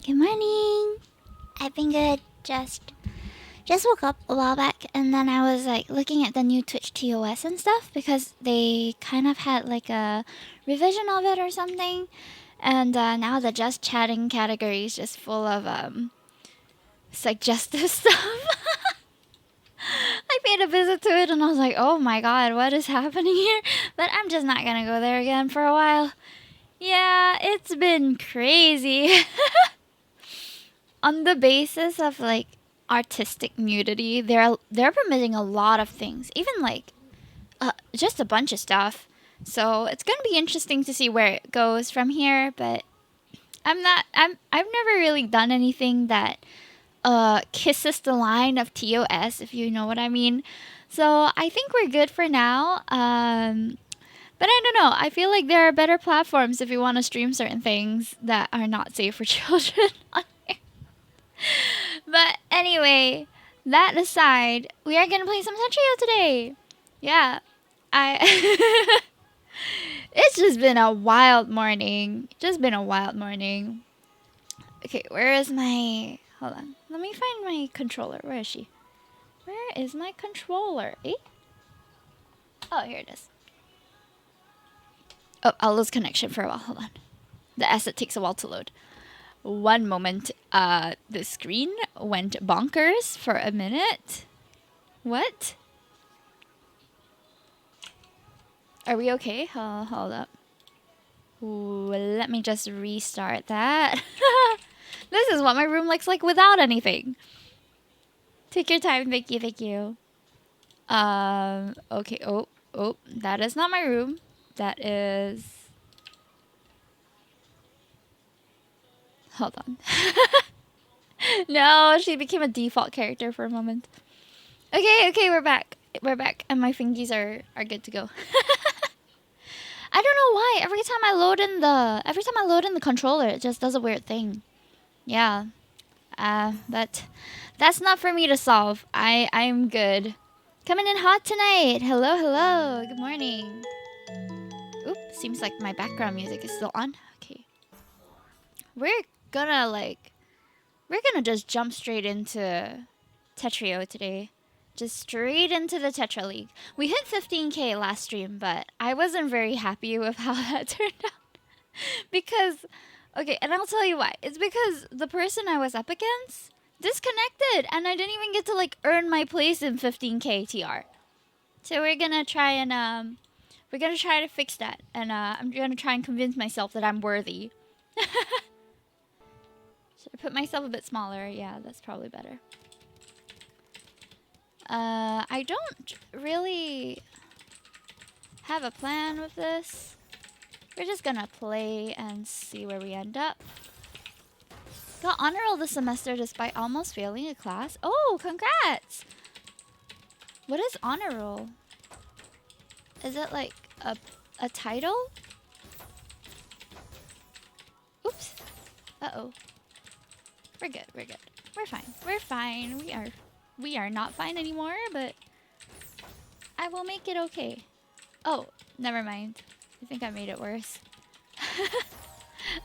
Good morning. I've been good. Just woke up a while back, and then I was like looking at the new Twitch TOS and stuff because they kind of had like a revision of it or something, and now the just chatting category is just full of suggestive stuff. I paid a visit to it, and I was like, oh my god, what is happening here? But I'm just not gonna go there again for a while. Yeah, it's been crazy. On the basis of like artistic nudity, they're permitting a lot of things, even like just a bunch of stuff. So it's gonna be interesting to see where it goes from here. But I've never really done anything that kisses the line of TOS, if you know what I mean. So I think we're good for now. But I don't know. I feel like there are better platforms if you want to stream certain things that are not safe for children. But anyway, that aside, we are gonna play some Tetris today. Yeah, I. It's just been a wild morning. Just been a wild morning. Okay, where is my? Hold on. Let me find my controller. Where is she? Where is my controller? Eh? Oh, here it is. Oh, I'll lose connection for a while. Hold on. The asset takes a while to load. One moment. The screen went bonkers for a minute. What? Are we okay? Hold up. Ooh, let me just restart that. This is what my room looks like without anything. Take your time. Thank you. Thank you. Okay. Oh, that is not my room. That is... Hold on. No, she became a default character for a moment. Okay, we're back. We're back, and my fingies are good to go. I don't know why. Every time I load in the controller, it just does a weird thing. Yeah. But that's not for me to solve. I'm good. Coming in hot tonight. Hello. Good morning. Oop, seems like my background music is still on. Okay. We're gonna just jump straight into Tetrio today. Just straight into the Tetra League. We hit 15k last stream, but I wasn't very happy with how that turned out. Because, okay, and I'll tell you why. It's because the person I was up against disconnected, and I didn't even get to like earn my place in 15k TR. So we're gonna try to fix that, and I'm gonna try and convince myself that I'm worthy. Should I put myself a bit smaller? Yeah, that's probably better. I don't really have a plan with this. We're just gonna play and see where we end up. Got honor roll this semester despite almost failing a class. Oh, congrats! What is honor roll? Is it like a title? Oops. Uh-oh. We're good. We're fine. We are not fine anymore, but I will make it okay. Oh, never mind. I think I made it worse.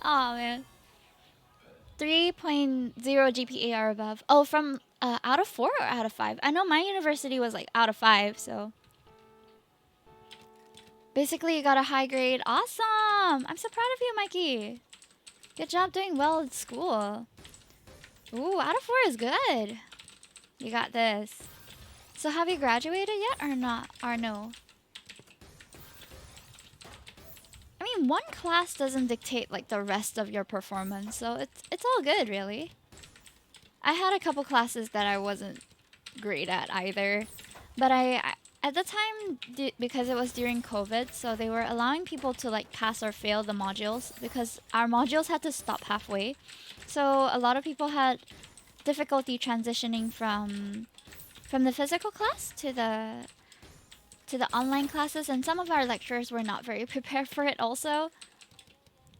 Oh man. 3.0 GPA or above. Oh, from out of 4 or out of 5? I know my university was like out of 5, so. Basically, you got a high grade. Awesome! I'm so proud of you, Mikey. Good job doing well at school. Ooh, out of 4 is good. You got this. So have you graduated yet or not? Or no? I mean, one class doesn't dictate like the rest of your performance, so it's all good, really. I had a couple classes that I wasn't great at either, but I at the time because it was during COVID, so they were allowing people to like pass or fail the modules because our modules had to stop halfway. So a lot of people had difficulty transitioning from the physical class to the online classes, and some of our lecturers were not very prepared for it also.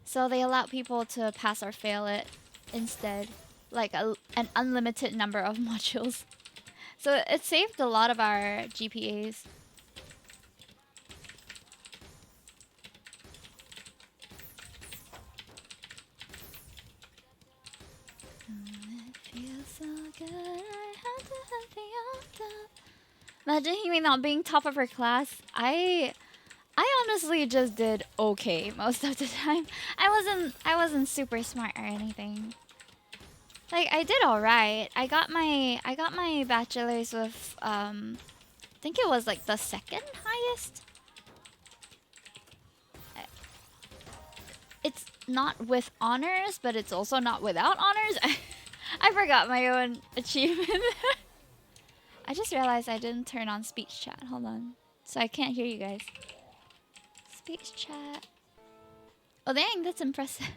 So they allowed people to pass or fail it instead, like an unlimited number of modules. So it saved a lot of our GPAs. So good, I had to have the altar. Imagine Himi not being top of her class. I honestly just did okay most of the time. I wasn't super smart or anything. Like I did all right. I got my bachelor's with I think it was like the second highest. It's not with honors, but it's also not without honors. I forgot my own achievement. I just realized I didn't turn on speech chat. Hold on. So I can't hear you guys. Speech chat. Oh dang, that's impressive.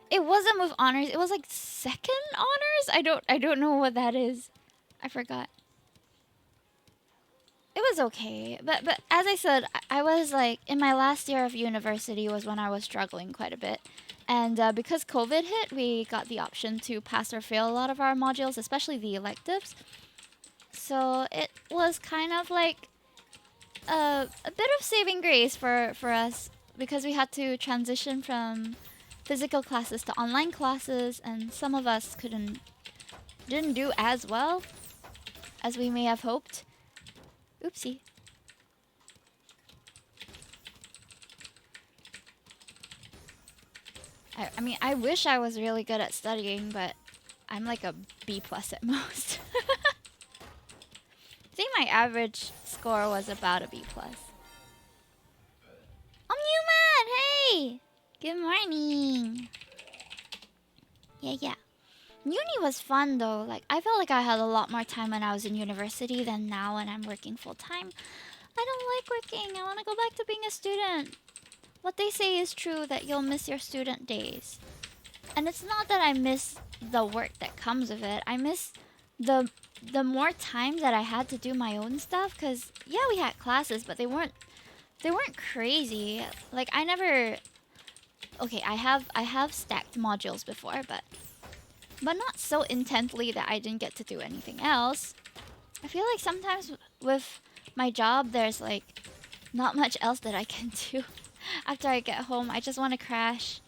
It wasn't with honors. It was like second honors? I don't know what that is. I forgot. It was okay. But as I said, I was like in my last year of university was when I was struggling quite a bit. And because COVID hit, we got the option to pass or fail a lot of our modules, especially the electives. So it was kind of like a bit of saving grace for us because we had to transition from physical classes to online classes, and some of us didn't do as well as we may have hoped. Oopsie. I mean, I wish I was really good at studying, but I'm like a B plus at most. I think my average score was about a B plus. Oh, Newman! Hey! Good morning. Yeah. Uni was fun though. Like I felt like I had a lot more time when I was in university than now when I'm working full time. I don't like working. I want to go back to being a student. What they say is true that you'll miss your student days. And it's not that I miss the work that comes of it. I miss the more time that I had to do my own stuff, cuz yeah, we had classes, but they weren't crazy. Like I never okay, I have stacked modules before, but not so intently that I didn't get to do anything else. I feel like sometimes with my job, there's like not much else that I can do after I get home. I just want to crash.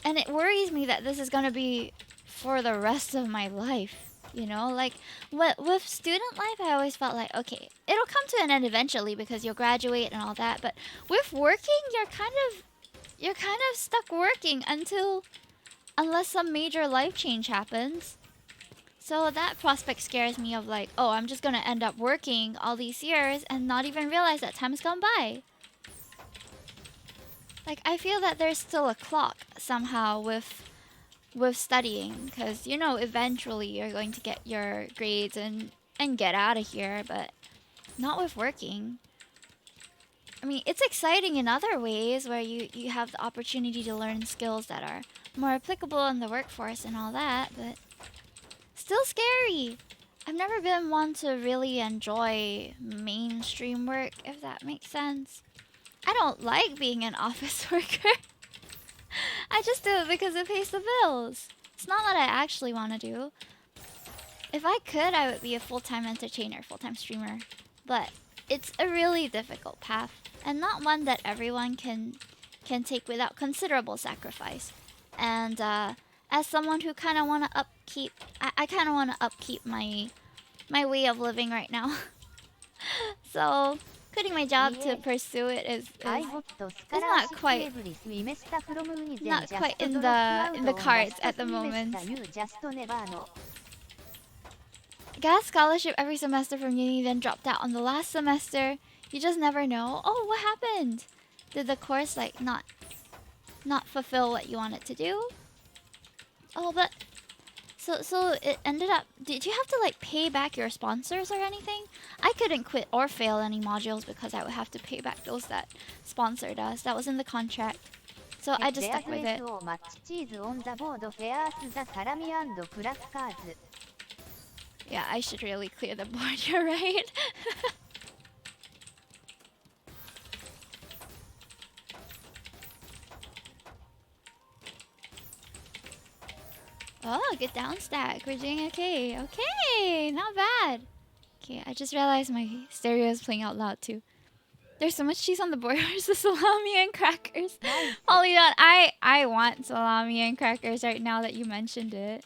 And it worries me that this is going to be for the rest of my life. You know, like with student life, I always felt like, okay, it'll come to an end eventually because you'll graduate and all that. But with working, you're kind of stuck working unless some major life change happens. So that prospect scares me of like, oh, I'm just gonna end up working all these years and not even realize that time has gone by. Like I feel that there's still a clock somehow with studying, because you know eventually you're going to get your grades and get out of here, but not with working. I mean, it's exciting in other ways where you have the opportunity to learn skills that are more applicable in the workforce and all that, but still scary. I've never been one to really enjoy mainstream work, if that makes sense. I don't like being an office worker. I just do it because it pays the bills. It's not what I actually want to do. If I could, I would be a full-time entertainer, full-time streamer. But it's a really difficult path, and not one that everyone can take without considerable sacrifice. And as someone who kind of want to upkeep, I kind of want to upkeep my way of living right now. So quitting my job to pursue it is not quite in the cards at the moment. Got a scholarship every semester from uni, then dropped out on the last semester. You just never know. Oh, what happened? Did the course like not fulfill what you wanted to do? Oh, but so it ended up. Did you have to like pay back your sponsors or anything? I couldn't quit or fail any modules because I would have to pay back those that sponsored us. That was in the contract. So I just stuck with it. Yeah, I should really clear the board, you're right. Oh, good down stack. We're doing okay. Okay, not bad. Okay, I just realized my stereo is playing out loud too. There's so much cheese on the board. Where's the salami and crackers? Holy God, I want salami and crackers right now that you mentioned it.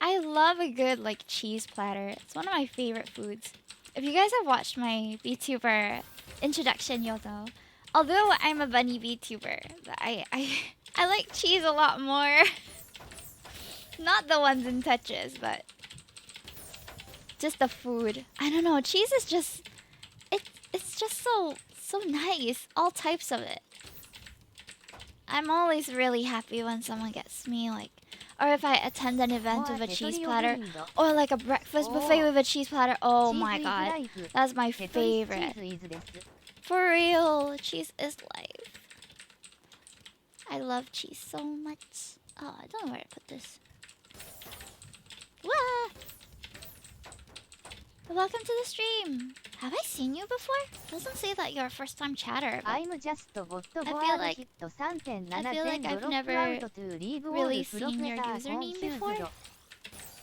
I love a good like cheese platter. It's one of my favorite foods. If you guys have watched my VTuber introduction, you'll know. Although I'm a bunny VTuber, I like cheese a lot more. Not the ones in Tetris, but just the food. I don't know. Cheese is just it's just so nice. All types of it. I'm always really happy when someone gets me like, or if I attend an event with a cheese platter, or like a breakfast buffet with a cheese platter. Oh my god, that's my favorite. For real, cheese is life. I love cheese so much. Oh, I don't know where to put this. Wah! Welcome to the stream. Have I seen you before? Doesn't say that you're a first-time chatter. I feel like I've never really seen your username before.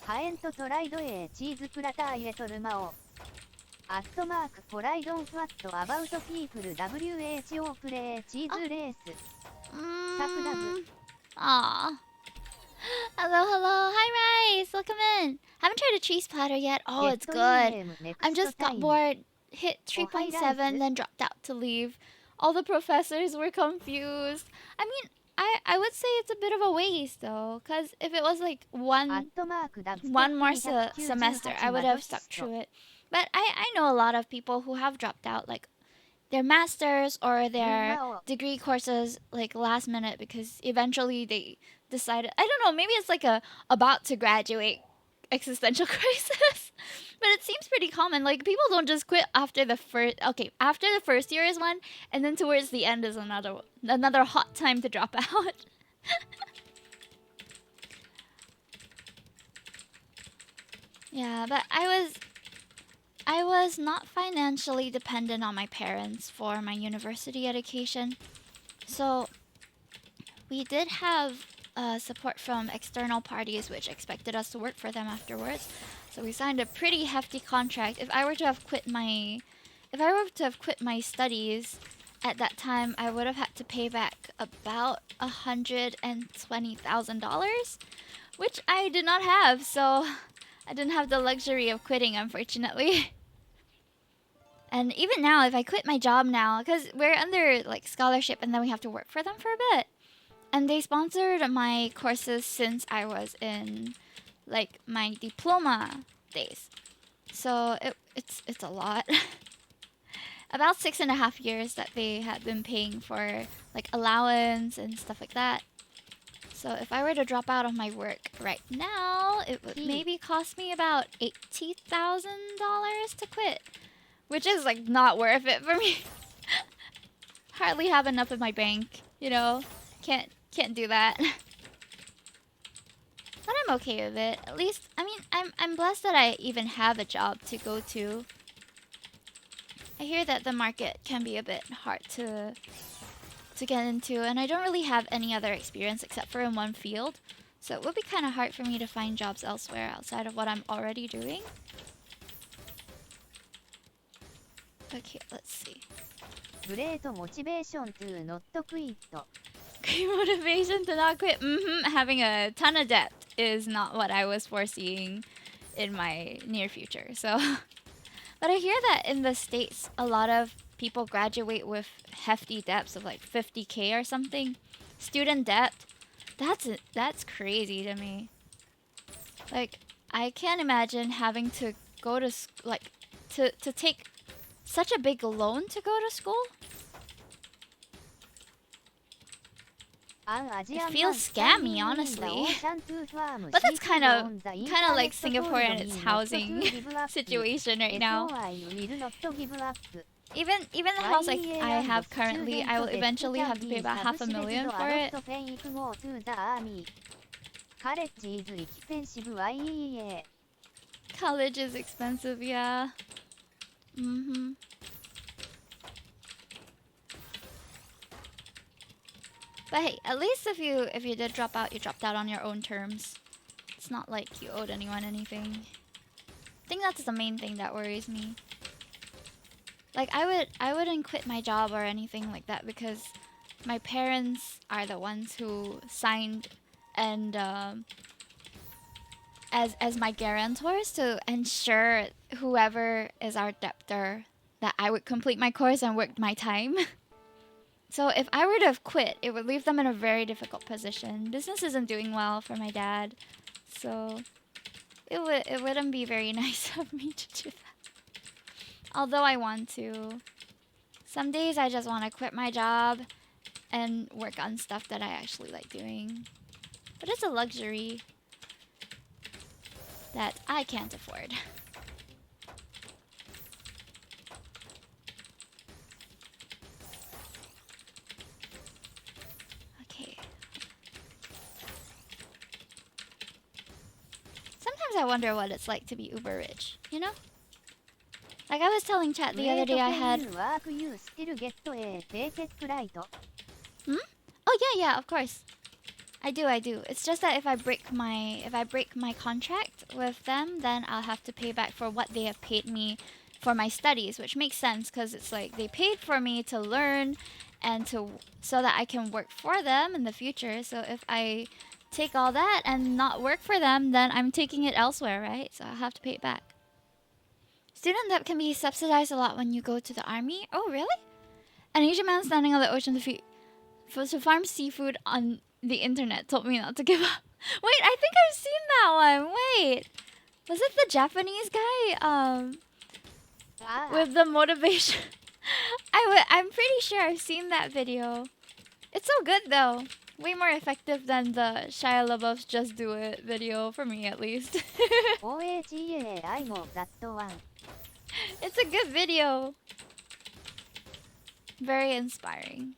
ハエントトライド A チーズプラター入れとるまお。アットマークポライドンフワットアバウトピープル WHO プレイチーズレース。サクダブ。Aww. Hello, hello. Hi, Rice. Welcome in. Haven't tried a cheese platter yet. Oh, it's good. I'm just got bored. Hit 3.7, then dropped out to leave. All the professors were confused. I mean, I would say it's a bit of a waste though, because if it was like one more semester, I would have stuck through it. But I know a lot of people who have dropped out like their masters or their degree courses like last minute because eventually they decided, I don't know, maybe it's like a about to graduate existential crisis. But it seems pretty common. Like people don't just quit after the first year is one, and then towards the end is another hot time to drop out. Yeah, but I was not financially dependent on my parents for my university education. So we did have support from external parties which expected us to work for them afterwards. So we signed a pretty hefty contract. If I were to have quit my studies at that time, I would have had to pay back about $120,000, which I did not have. So I didn't have the luxury of quitting, unfortunately. And even now, if I quit my job now, because we're under like scholarship and then we have to work for them for a bit. And they sponsored my courses since I was in like my diploma days. So it's a lot. About 6.5 years that they had been paying for like allowance and stuff like that. So if I were to drop out of my work right now, it would maybe cost me about $80,000 to quit. Which is like not worth it for me. Hardly have enough in my bank, you know. Can't do that. But I'm okay with it. At least, I mean, I'm blessed that I even have a job to go to. I hear that the market can be a bit hard to get into, and I don't really have any other experience except for in one field. So it would be kind of hard for me to find jobs elsewhere outside of what I'm already doing. Okay, let's see. Great motivation to not quit. Great motivation to not quit. Having a ton of debt is not what I was foreseeing in my near future. So, but I hear that in the States, a lot of people graduate with hefty debts of like 50K or something. Student debt. That's crazy to me. Like, I can't imagine having to go to to take such a big loan to go to school. It feels scammy, honestly. But that's kind of like Singapore and its housing situation right now. Even the house I have currently, I will eventually have to pay about $500,000 for it. College is expensive, yeah. But hey, at least if you did drop out, you dropped out on your own terms. It's not like you owed anyone anything. I think that's the main thing that worries me. Like I wouldn't quit my job or anything like that because my parents are the ones who signed and as my guarantors to ensure whoever is our debtor that I would complete my course and work my time. So if I were to have quit, it would leave them in a very difficult position. Business isn't doing well for my dad, so it wouldn't be very nice of me to do that. Although I want to. Some days I just want to quit my job and work on stuff that I actually like doing. But it's a luxury that I can't afford. Okay. Sometimes I wonder what it's like to be uber rich, you know? Like I was telling chat the other day I had... Hmm? Oh yeah, of course. I do. It's just that if I break my contract with them, then I'll have to pay back for what they have paid me for my studies, which makes sense because it's like they paid for me to learn and so that I can work for them in the future. So if I take all that and not work for them, then I'm taking it elsewhere, right? So I'll have to pay it back. Student debt can be subsidized a lot when you go to the army. Oh, really? An Asian man standing on the ocean to farm seafood on the internet told me not to give up. Wait, I think I've seen that one. Wait. Was it the Japanese guy? With the motivation. I'm pretty sure I've seen that video. It's so good though. Way more effective than the Shia LaBeouf's Just Do It video, for me at least. It's a good video. Very inspiring.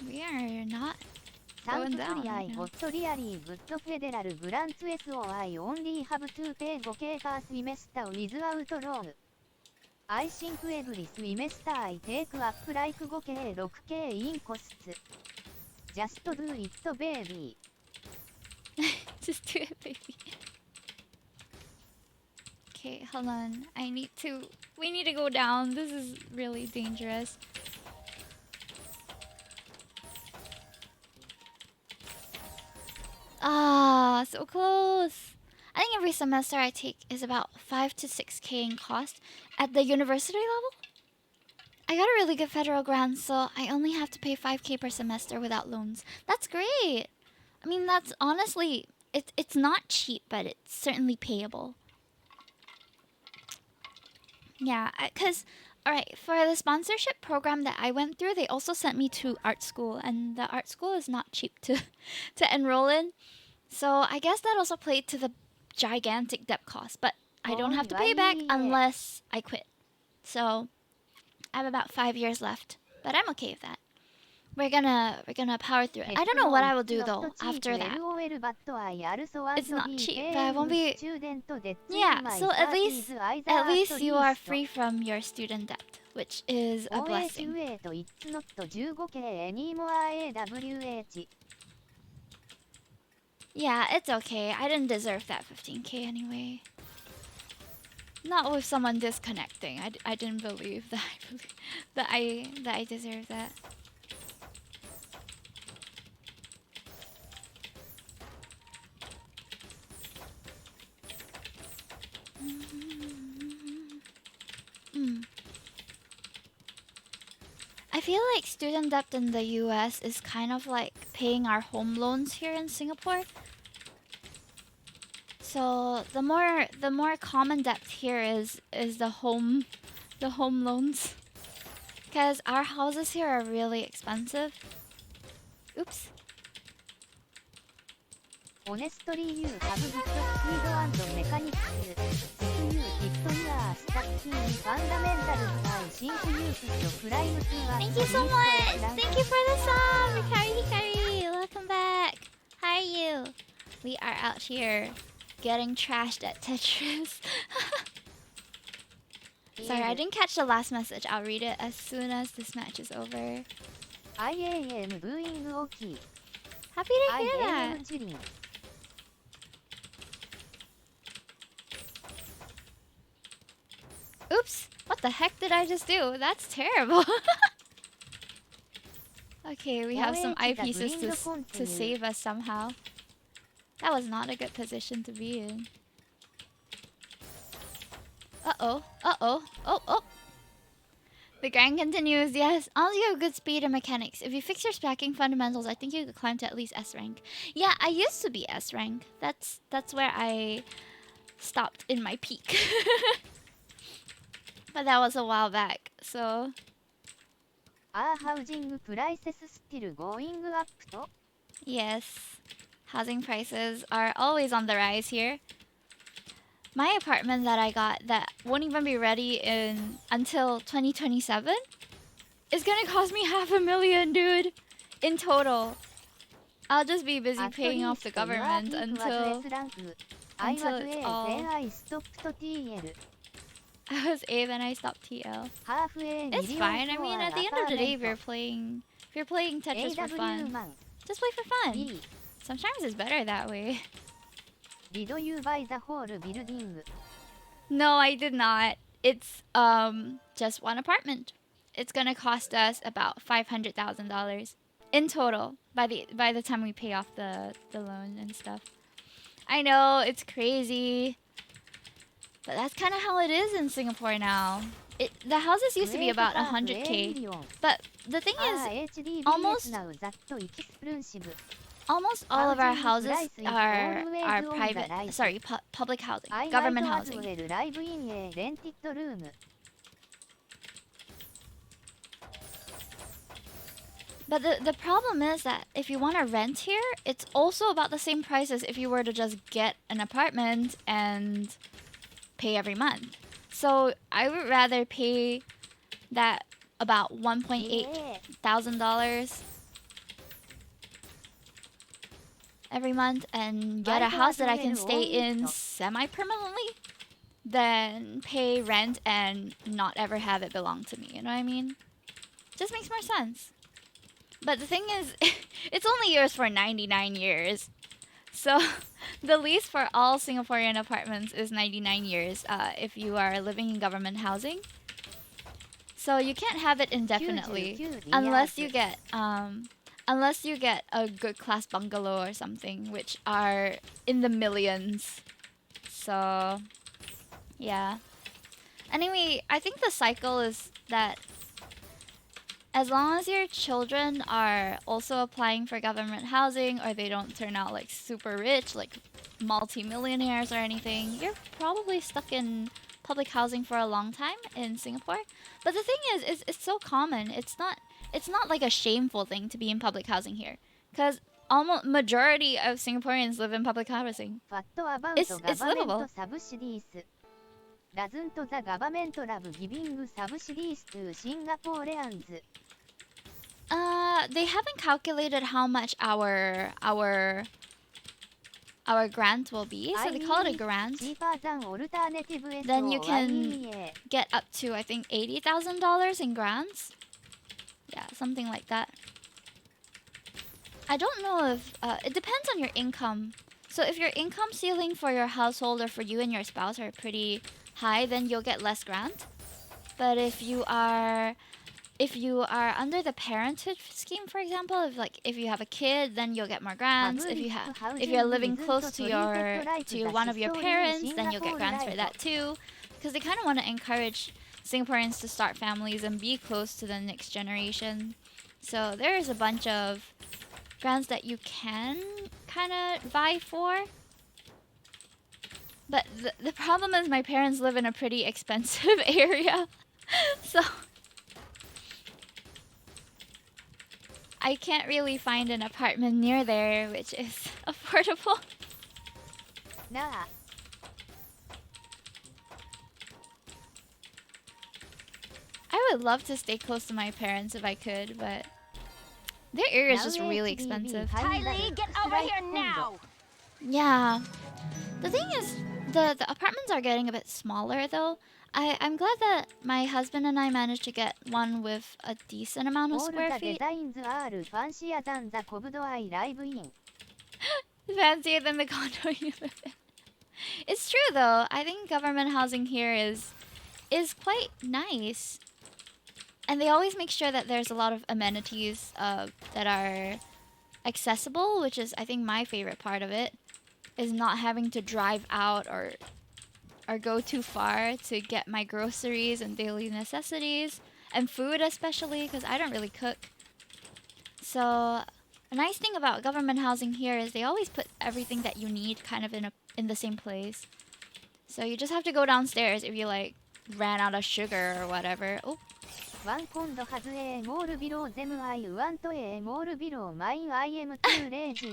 We are not going down right now. I think every semester I take up like 5K, 6K in costs. Just do it, baby. Just do it, baby. Okay, hold on. We need to go down. This is really dangerous. Ah, so close. I think every semester I take is about 5 to 6K in cost at the university level. I got a really good federal grant, so I only have to pay 5K per semester without loans. That's great. I mean, that's honestly, it's not cheap, but it's certainly payable. Yeah, because, alright, for the sponsorship program that I went through, they also sent me to art school, and the art school is not cheap to enroll in. So I guess that also played to the gigantic debt cost, but I don't have to pay back unless I quit. So I have about 5 years left, but I'm okay with that. We're gonna power through it. I don't know what I will do though after that. It's not cheap, but I won't be. Yeah, so at least you are free from your student debt, which is a blessing. Yeah, it's okay. I didn't deserve that 15K anyway. Not with someone disconnecting. I didn't believe that I deserved that. I feel like student debt in the US is kind of like paying our home loans here in Singapore. So the more common debt here is the home loans. Because our houses here are really expensive. Oops. Honestly, you have good speed and mechanics. If you keep your stuck in fundamentals, I think you could climb to a... Thank you so much! Thank you for the song! Hikari! Welcome back! How are you? We are out here getting trashed at Tetris. Sorry, I didn't catch the last message. I'll read it as soon as this match is over. I am doing okay. Happy to hear that! Oops! What the heck did I just do? That's terrible. Okay, Okay, we have some eyepieces to save us somehow. That was not a good position to be in. Uh-oh. Uh-oh. Oh, oh. The grind continues, yes. As you have good speed and mechanics. If you fix your stacking fundamentals, I think you could climb to at least S rank. Yeah, I used to be S rank. That's where I stopped in my peak. But that was a while back, so... housing prices still going up to? Yes. Housing prices are always on the rise here. My apartment that I got that won't even be ready until 2027 is gonna cost me $500,000, dude. In total. I'll just be busy paying off the government until it's all... I stopped TL. I was A, then I stopped TL. It's fine. I mean, at the end of the day, if you're playing Tetris for fun, just play for fun. Sometimes it's better that way. Did you buy the whole building? No, I did not. It's just one apartment. It's gonna cost us about $500,000 in total by the time we pay off the loan and stuff. I know it's crazy, but that's kind of how it is in Singapore now. The houses used to be about 100K, but the thing is, almost all of our houses are private. Sorry, public housing, government housing. But the problem is that if you want to rent here, it's also about the same price as if you were to just get an apartment and pay every month. So I would rather pay that about $1,800 every month and get a house that I can stay in semi-permanently than pay rent and not ever have it belong to me. You know what I mean? Just makes more sense. But the thing is, it's only yours for 99 years. So the lease for all Singaporean apartments is 99 years if you are living in government housing. So you can't have it indefinitely unless you get a good class bungalow or something, which are in the millions. So yeah. Anyway, I think the cycle is that as long as your children are also applying for government housing or they don't turn out like super rich, like multi-millionaires or anything, you're probably stuck in public housing for a long time in Singapore. But the thing is it's so common. It's not like a shameful thing to be in public housing here, because almost majority of Singaporeans live in public housing. It's livable. Doesn't the government love giving subsidies to Singaporeans? They haven't calculated how much our grant will be, so they call it a grant. Then you can get up to, I think, $80,000 in grants. Yeah, something like that. I don't know if it depends on your income. So if your income ceiling for your household or for you and your spouse are pretty high, then you'll get less grant. But if you are under the parenthood scheme, for example, if you have a kid, then you'll get more grants. If you're living close to one of your parents, then you'll get grants for that too, because they kind of want to encourage Singaporeans to start families and be close to the next generation. So there is a bunch of grants that you can kind of vie for. But the problem is my parents live in a pretty expensive area. So I can't really find an apartment near there which is affordable. Nah. I would love to stay close to my parents if I could, but their area is just really expensive. Kylie, get over here now! Yeah. The thing is, the apartments are getting a bit smaller though. I'm glad that my husband and I managed to get one with a decent amount of square feet. Fancier than the condo I live in. Fancier than the condo you live in. It's true though. I think government housing here is quite nice. And they always make sure that there's a lot of amenities that are accessible, which is I think my favorite part of it, is not having to drive out or go too far to get my groceries and daily necessities and food, especially because I don't really cook. So a nice thing about government housing here is they always put everything that you need kind of in the same place. So you just have to go downstairs if you like ran out of sugar or whatever. Oh, ワンポンドハズエーモールビローゼムアイウワントエーモールビローマインアイエムトゥレイジー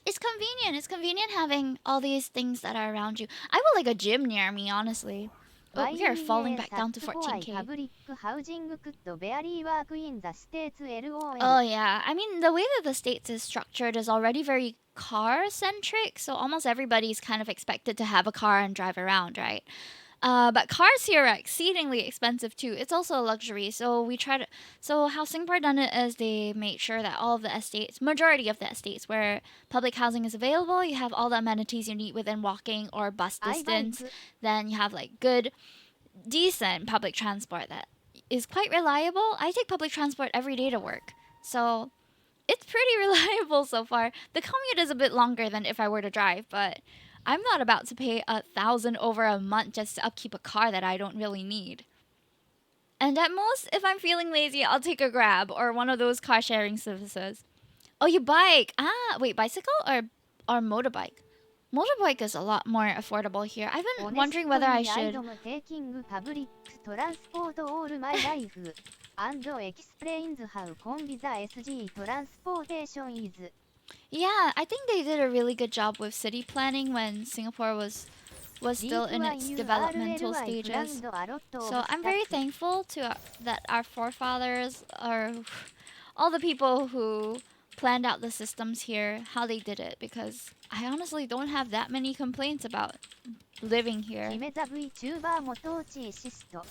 it's convenient. It's convenient having all these things that are around you. I would like a gym near me, honestly. Oh, we are falling back down to 14k. パブリックハウジングクッドベアリーワークインザステーツ LOL Oh yeah, I mean the way that the States is structured is already very car centric, so almost everybody's kind of expected to have a car and drive around, right? But cars here are exceedingly expensive too. It's also a luxury, so we try to. So how Singapore done it is they make sure that all of the estates, majority of the estates where public housing is available, you have all the amenities you need within walking or bus distance. Then you have like good, decent public transport that is quite reliable. I take public transport every day to work, so it's pretty reliable so far. The commute is a bit longer than if I were to drive, but I'm not about to pay 1,000 over a month just to upkeep a car that I don't really need. And at most, if I'm feeling lazy, I'll take a Grab or one of those car sharing services. Oh, you bike? Ah, wait, bicycle or motorbike? Motorbike is a lot more affordable here. I've been wondering whether I should. テイキングパブリックトランスポートオールマイライフ and explains how コンビザ SG トランスポーテーション is Yeah, I think they did a really good job with city planning when Singapore was still in its developmental stages. So I'm very thankful to that our forefathers or all the people who planned out the systems here, how they did it, because I honestly don't have that many complaints about living here. 決めザ VTuber 元落シスト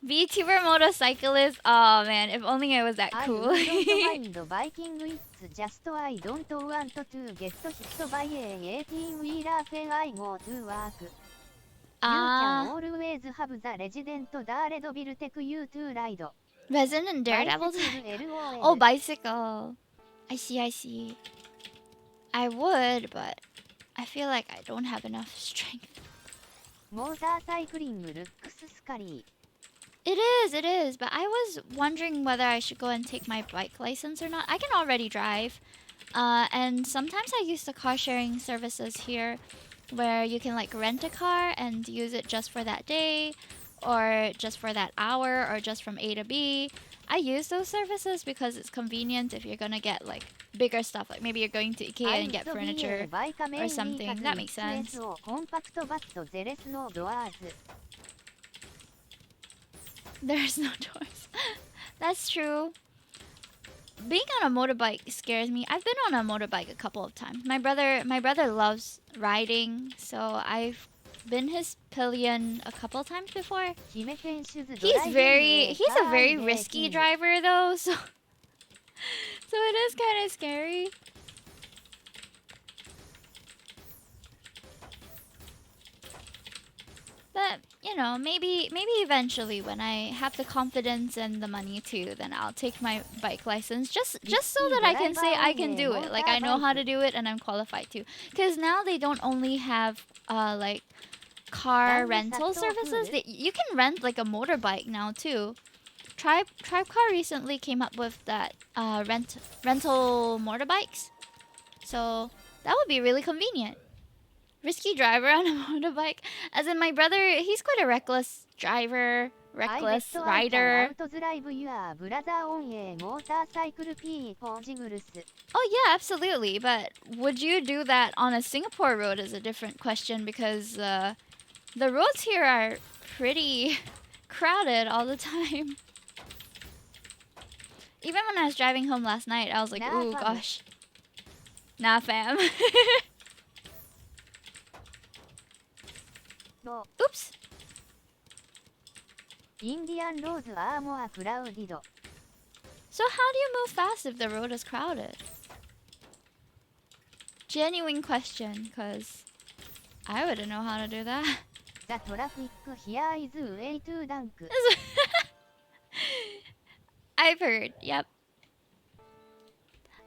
VTuber motorcyclist, oh man, if only I was that cool. I don't mind biking, it's just I don't want to get hit by a 18-wheeler when I go to work. You can always have the resident Daredevil take you to ride. Resident Daredevil? LOL. Oh, bicycle. I see. I would, but I feel like I don't have enough strength. Motorcycling looks scary. It is, but I was wondering whether I should go and take my bike license or not. I can already drive, and sometimes I use the car sharing services here where you can like rent a car and use it just for that day or just for that hour or just from A to B. I use those services because it's convenient if you're gonna get like bigger stuff, like maybe you're going to IKEA and get furniture or something. That makes sense. There's no doors. That's true. Being on a motorbike scares me. I've been on a motorbike a couple of times. My brother loves riding, so I've been his pillion a couple of times before. He's a very risky driver though, so it is kind of scary. But, you know, maybe eventually when I have the confidence and the money too, then I'll take my bike license just so that I can say I can do it. Like I know how to do it and I'm qualified to. Cuz now they don't only have like car rental services. You can rent like a motorbike now too. Tribe Car recently came up with that rental motorbikes. So, that would be really convenient. Risky driver on a motorbike. As in my brother, he's quite a reckless driver, reckless rider. Oh yeah, absolutely. But would you do that on a Singapore road is a different question because the roads here are pretty crowded all the time. Even when I was driving home last night, I was like, ooh, gosh. Nah, fam. Oops. Indian roads are more crowded. So how do you move fast if the road is crowded? Genuine question, because I wouldn't know how to do that. The traffic here is way too dank. I've heard, yep.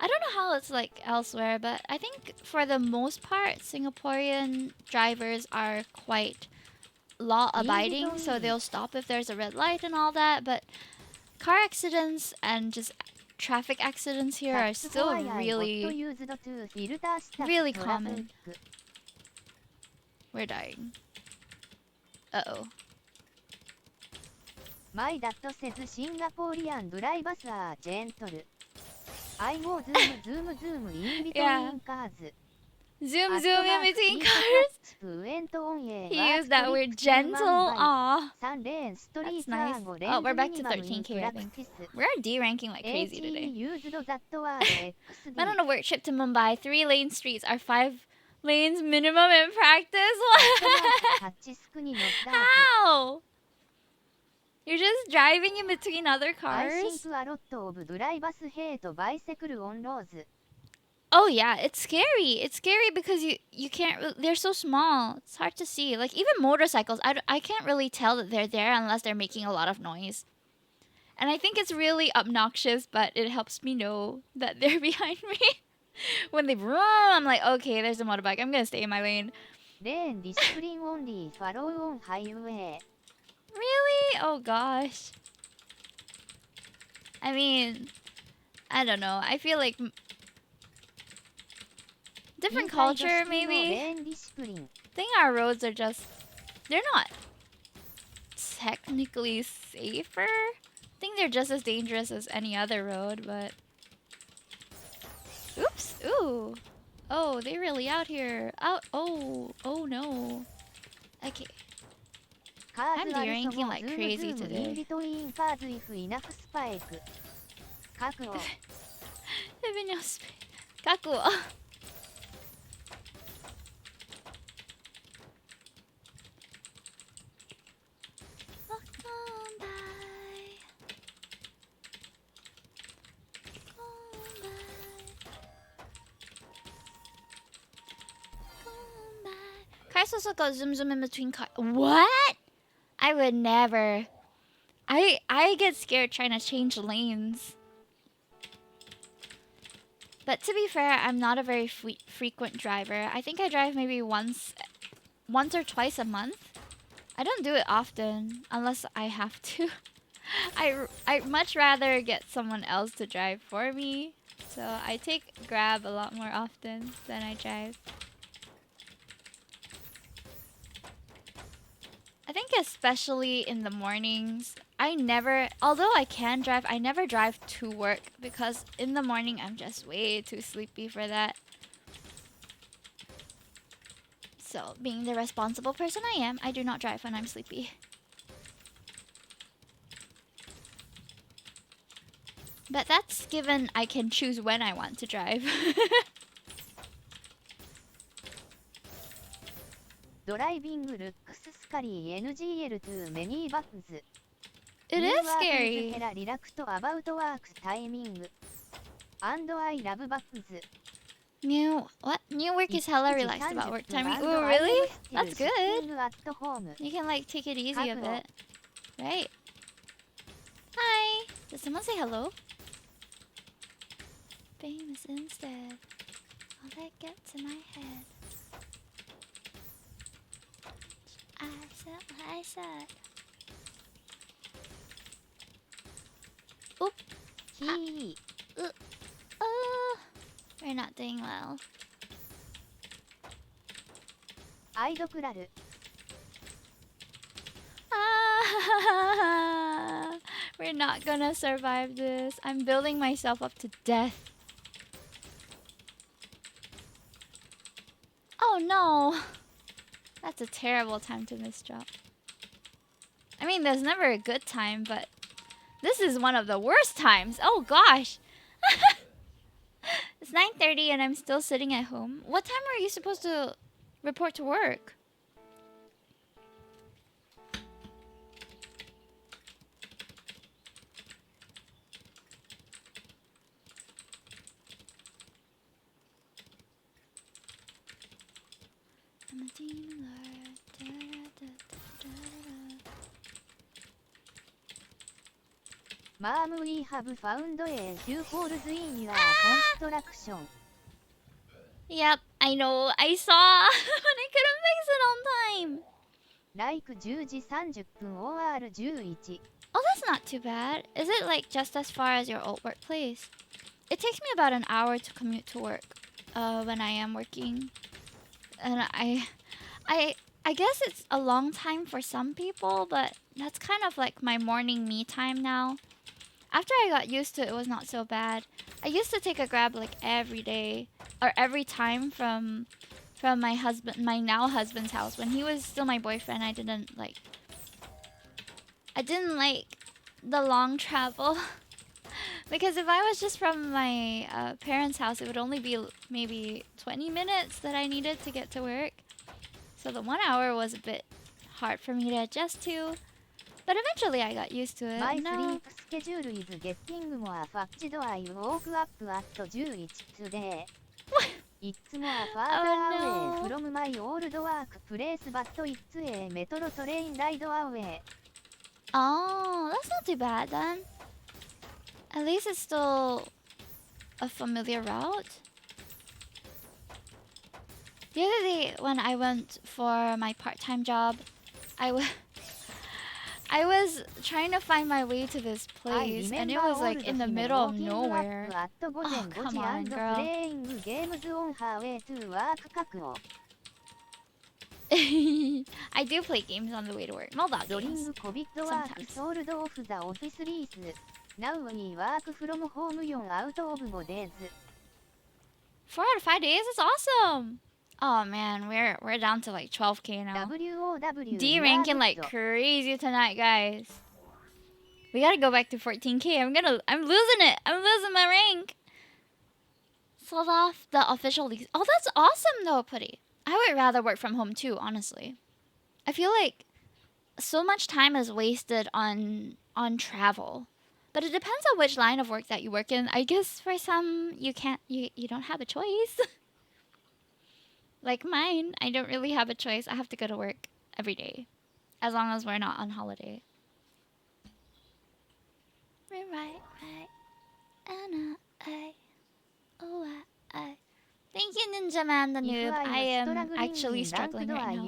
I don't know how it's like elsewhere, but I think for the most part, Singaporean drivers are quite law abiding, so they'll stop if there's a red light and all that. But car accidents and just traffic accidents here are still really common. We're dying. Uh-oh. My dad says Singaporean drivers are gentle. I go zoom in between cars. Zoom in between cars. He used that word gentle. Aw. That's nice. Oh, we're back to 13k, I think. We're D-ranking like crazy today. Went on a work trip to Mumbai. 3-lane streets are 5 lanes minimum in practice. How? You're just driving in between other cars? Oh yeah, it's scary. It's scary because you can't. They're so small. It's hard to see. Like even motorcycles, I can't really tell that they're there unless they're making a lot of noise. And I think it's really obnoxious, but it helps me know that they're behind me. When they vroom, I'm like, okay, there's a motorbike. I'm gonna stay in my lane. Really? Oh gosh. I mean, I don't know. I feel like different culture, maybe. I think our roads are just, they're not technically safer. I think they're just as dangerous as any other road, but... Oops. Ooh. Oh, they're really out here. Out. Oh. Oh no. Okay. I'm de-ranking like crazy today. Kaku. Cars also go zoom in between cars. What? I would never. I get scared trying to change lanes. But to be fair, I'm not a very frequent driver. I think I drive maybe once or twice a month. I don't do it often unless I have to. I much rather get someone else to drive for me. So I take Grab a lot more often than I drive. I think especially in the mornings, although I can drive, I never drive to work because in the morning I'm just way too sleepy for that. So, being the responsible person I am, I do not drive when I'm sleepy. But that's given I can choose when I want to drive. Driving looks scary. NGL too many bugs. It is scary. Relaxed about work timing. And I love bugs. New work is hella relaxed about work timing. Oh, really? That's good. You can like take it easy a bit. Right. Hi. Did someone say hello? Famous instead. All that gets in my head. I said what I said. Oop. We're not doing well. We're not gonna survive this. I'm building myself up to death. Oh no. That's a terrible time to misdrop. I mean, there's never a good time, but this is one of the worst times. Oh gosh. It's 9:30 and I'm still sitting at home. What time are you supposed to report to work? I'm a demon lord. Mom, we have found a few holes in your construction. Yep, I know. I saw, but I couldn't fix it on time. Like 10時30分 or 11. Oh, that's not too bad. Is it like just as far as your old workplace? It takes me about an hour to commute to work when I am working. And I guess it's a long time for some people, but that's kind of like my morning me time now. After I got used to it, it was not so bad. I used to take a Grab like every day or every time from my now husband's house. When he was still my boyfriend, I didn't like the long travel. Because if I was just from my parents' house, it would only be maybe 20 minutes that I needed to get to work. So the 1 hour was a bit hard for me to adjust to. But eventually I got used to it. My No. sleep schedule is getting more fudged. I woke up at 11 today. It's more further Oh, away no. from my old workplace, but it's a metro train ride away. Oh, that's not too bad then. At least it's still a familiar route. The other day when I went for my part-time job, I was trying to find my way to this place, and it was like in the middle of nowhere. Oh, come on, girl. Playing games on her way to work. I do play games on the way to work. Mobile games. During COVID work sold off the office lease. Now we work from home out of 5 days. 4 out of 5 days? That's awesome. Oh man, we're down to like 12k now. WOW. D ranking like crazy tonight, guys. We gotta go back to 14k. I'm losing it. I'm losing my rank. Sold off the official lease. Oh, that's awesome though, Putty. I would rather work from home too, honestly. I feel like so much time is wasted on travel. But it depends on which line of work that you work in. I guess for some you don't have a choice. Like mine, I don't really have a choice. I have to go to work every day, as long as we're not on holiday. Right. Thank you, Ninja Man, the noob. I am actually struggling right now.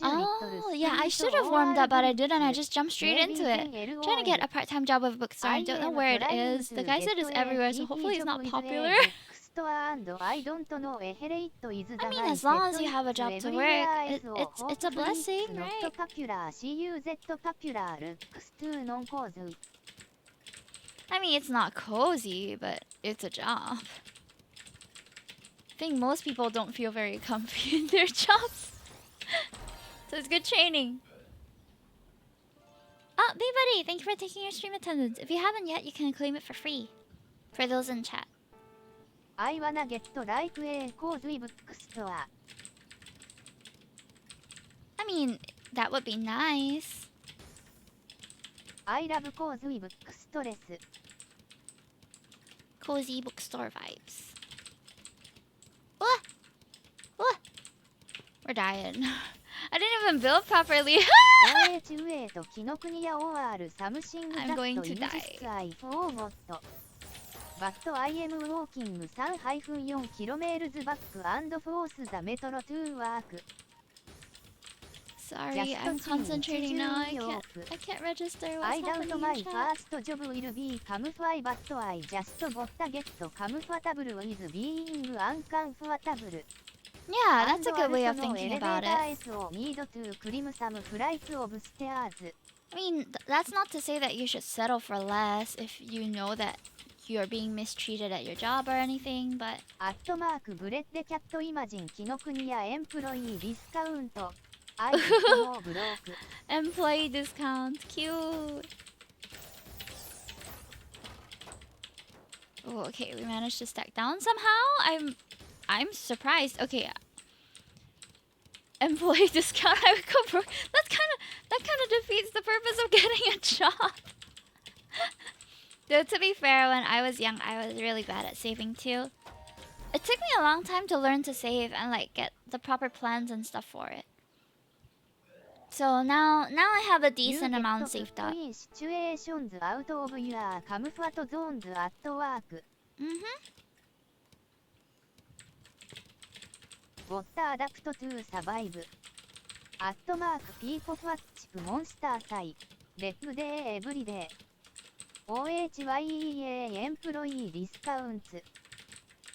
Oh, yeah, I should have warmed up, but I didn't. I just jumped straight into it. Trying to get a part-time job with a bookstore. I don't know where it is. The guy said it's everywhere, so hopefully it's not popular. I mean, as long as you have a job to work, it's a blessing, right? I mean, it's not cozy, but it's a job. I think most people don't feel very comfy in their jobs. So it's good training. Oh, B-Buddy, thank you for taking your stream attendance. If you haven't yet, you can claim it for free. For those in chat. I wanna get like a cozy bookstore. I mean, that would be nice. I love cozy bookstores. Cozy bookstore vibes. What? What? We're dying. I didn't even build properly. I'm going to die. But I am walking 3-4 kilometers back and forth the metro to work. Sorry, I'm concentrating now. I can't register what's I doubt happening my in chat. first job will be comfy, but I just gotta get comfortable with being uncomfortable. Yeah, that's a good way of thinking about it. I mean, that's not to say that you should settle for less if you know that you're being mistreated at your job or anything, but... Employee discount, cute. Oh, okay, we managed to stack down somehow. I'm surprised. Okay, employee discount. I would go broke. That kind of defeats the purpose of getting a job. Though to be fair, when I was young, I was really bad at saving too. It took me a long time to learn to save and like get the proper plans and stuff for it. So now I have a You decent get amount put saved up. in situations out of your comfort zones at work. What adapt to survive. @ people watch monster tie. Rep day every day. OHYEA employee discounts.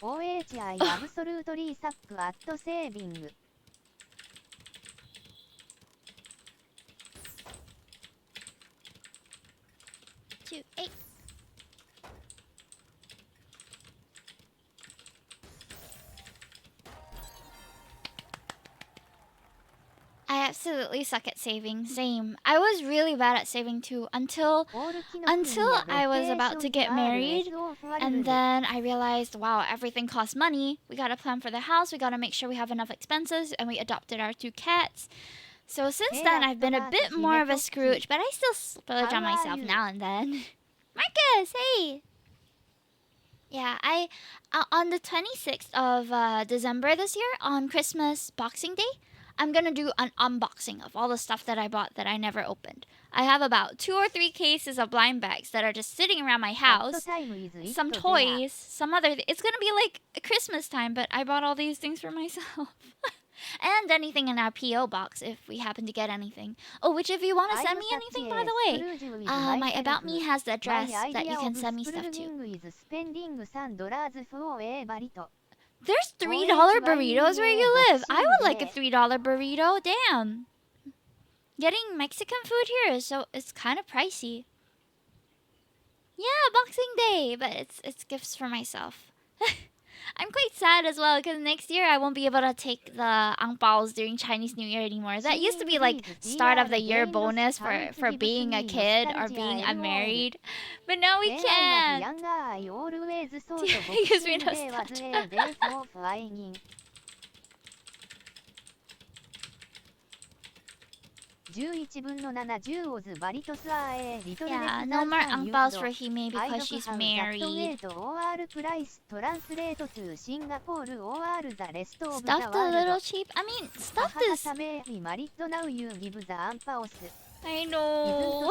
OHI absolutely suck at saving. 2, 8. I absolutely suck at saving. Same. I was really bad at saving too until I was about to get married, and then I realized, wow, everything costs money. We gotta plan for the house. We gotta make sure we have enough expenses, and we adopted our 2 cats. So since then, I've been a bit more of a Scrooge, but I still splurge on myself now and then. Marcus, hey. Yeah, I on the 26th of December this year, on Christmas Boxing Day, I'm gonna do an unboxing of all the stuff that I bought that I never opened. I have about 2 or 3 cases of blind bags that are just sitting around my house. Some toys, some other. It's gonna be like Christmas time, but I bought all these things for myself. And anything in our PO box if we happen to get anything. Oh, which if you want to send me anything, by the way, my About Me has the address that you can send me stuff to. There's $3 burritos where you live. I would like a $3 burrito. Damn. Getting Mexican food here is it's kind of pricey. Yeah, Boxing Day, but it's gifts for myself. I'm quite sad as well because next year I won't be able to take the ang paos during Chinese New Year anymore. That used to be like start of the year bonus for being a kid or being unmarried, but now we can't because we nostalgia. Yeah, no more ang paos for Hime because she's married. Stuffed a little cheap? I mean, stuffed is... I know.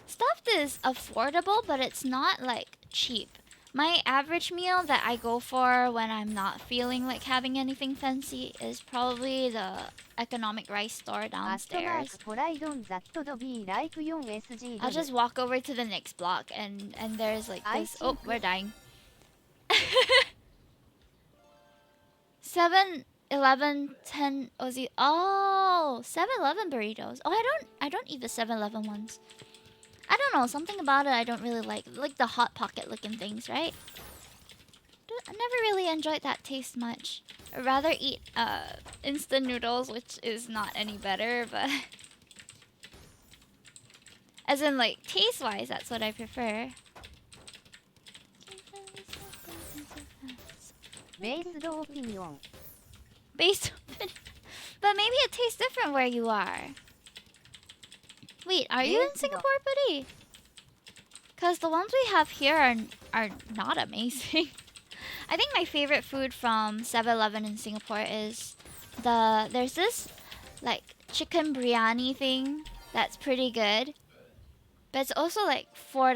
Stuffed is affordable, but it's not like cheap. My average meal that I go for when I'm not feeling like having anything fancy is probably the economic rice store downstairs. I'll just walk over to the next block and there's like this. Oh, we're dying. 7-Eleven 10 Aussie. Oh, 7-Eleven burritos. Oh, I don't eat the 7-Eleven ones. I don't know, something about it I don't really like the Hot Pocket looking things, right? I never really enjoyed that taste much. I'd rather eat instant noodles, which is not any better, but as in like taste-wise, that's what I prefer. Based opinion. Based opinion. But maybe it tastes different where you are. Wait, are you in Singapore, buddy? Because the ones we have here are not amazing. I think my favorite food from 7-Eleven in Singapore is there's this like chicken biryani thing that's pretty good. But it's also like $4.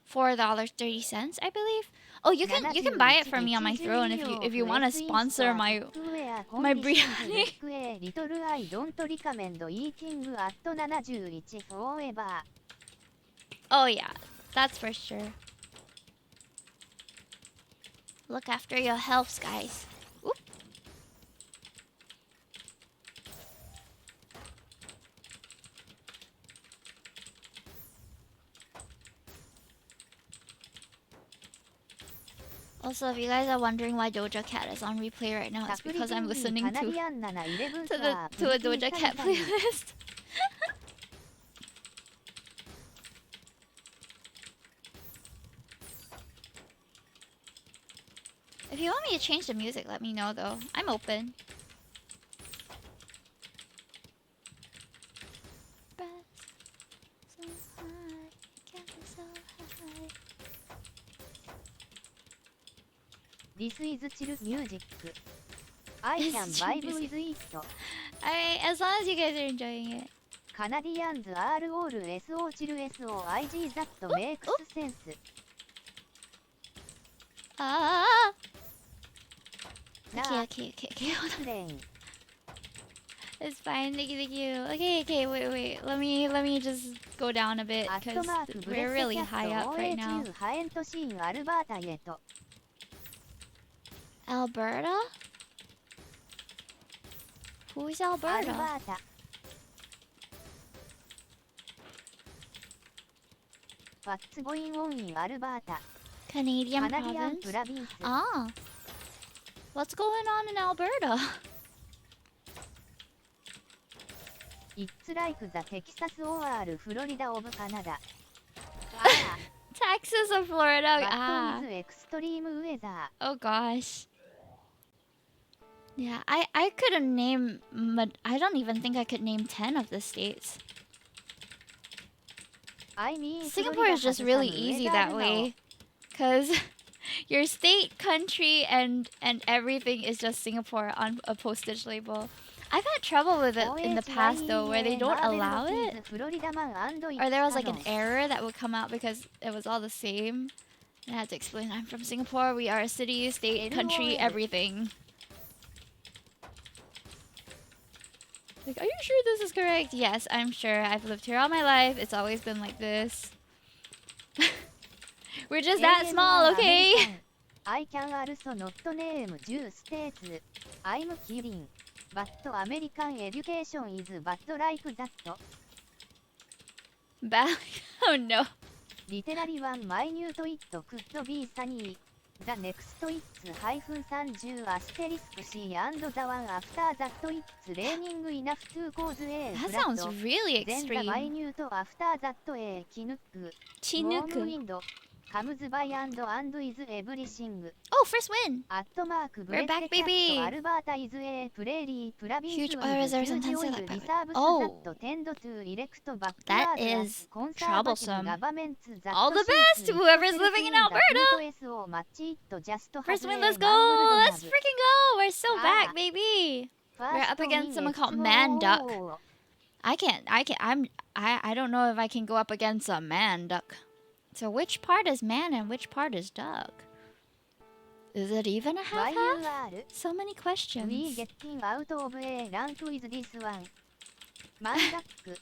$4.30, I believe. Oh, you can buy it for me on my throne if you want to sponsor my biryani. Oh yeah, that's for sure. Look after your health, guys. Oop. Also, if you guys are wondering why Doja Cat is on replay right now, it's because I'm listening to a Doja Cat playlist. If you want me to change the music, let me know though. I'm open. This is chill music. I This can is chill vibe music. with it. Alright, as long as you guys are enjoying it. Canadians are all so chill SOIG that makes sense. Ah. Nah, Okay. Hold on. Lane. It's fine. Thank you. Okay. Wait. Let me just go down a bit because we're really high up right now. Alberta? Who's Alberta? What's going on in Alberta? Canadian Canadian province? province. Ah. What's going on in Alberta? It's like the Texas or Florida of Canada. Texas or Florida? But Ah. with extreme weather. Oh gosh. Yeah, I couldn't name. I don't even think I could name 10 of the states. I mean, Singapore is just really easy that way, cause your state, country, and everything is just Singapore on a postage label. I've had trouble with it in the past though, where they don't allow it, or there was like an error that would come out because it was all the same. And I had to explain, I'm from Singapore. We are a city, state, country, everything. Like, are you sure this is correct? Yes, I'm sure. I've lived here all my life. It's always been like this. We're just that small, okay? I can also not name 10 states. I'm kidding. But American education is bad like that. Bad? Oh no. Literally one minute it could be sunny. The next it's -30 asterisk C and the one after that it's raining enough to cause a That flood. sounds really Then the extreme. minute after that a warm Chinook. wind comes by and is everything. Oh, first win. We're back, baby. Alberta is a prairie province Huge with oil reserves and huge oil tons of reserves Oh. that tend to elect That backward is conservative troublesome. governments that All the seek best, to whoever's protect living in the Alberta. interests of match it just First has win, a let's go. mangled Let's nav. freaking go. We're so back, Ah. baby. We're First up against win someone called explore. Man Duck. I don't know if I can go up against a man duck. So which part is man and which part is duck? Is it even a Why you half-half? are? So many We questions. getting out of a rank with this one. Man duck.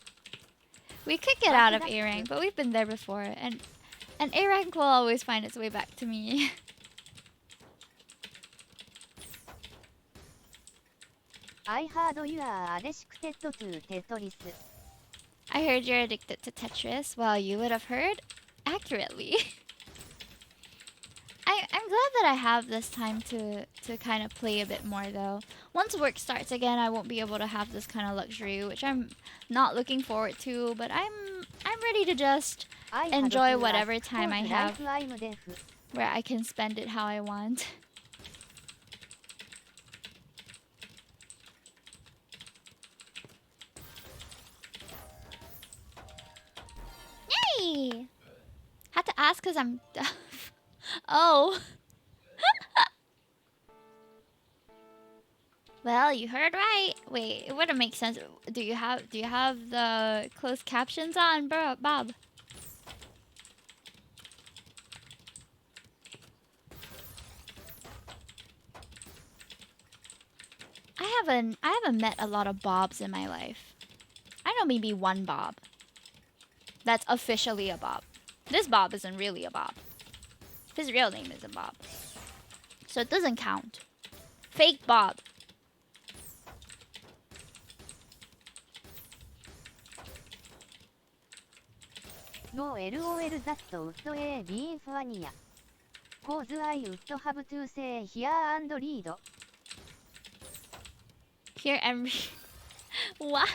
We could get out of A rank, but we've been there before, and A rank will always find its way back to me. I heard you are addicted to Tetris. I heard you're addicted to Tetris. Well, you would have heard accurately. I'm glad that I have this time to kind of play a bit more though. Once work starts again, I won't be able to have this kind of luxury, which I'm not looking forward to, but I'm ready to just enjoy whatever time I have where I can spend it how I want. Yay! Had to ask because I'm deaf. Oh. Well, you heard right. Wait, it wouldn't make sense. Do you have the closed captions on, bro, Bob? I haven't met a lot of Bobs in my life. I know maybe one Bob. That's officially a Bob. This Bob isn't really a Bob. His real name isn't Bob. So it doesn't count. Fake Bob. No LOL that would have been funnier. Cause I would have to say here and read. Here and what?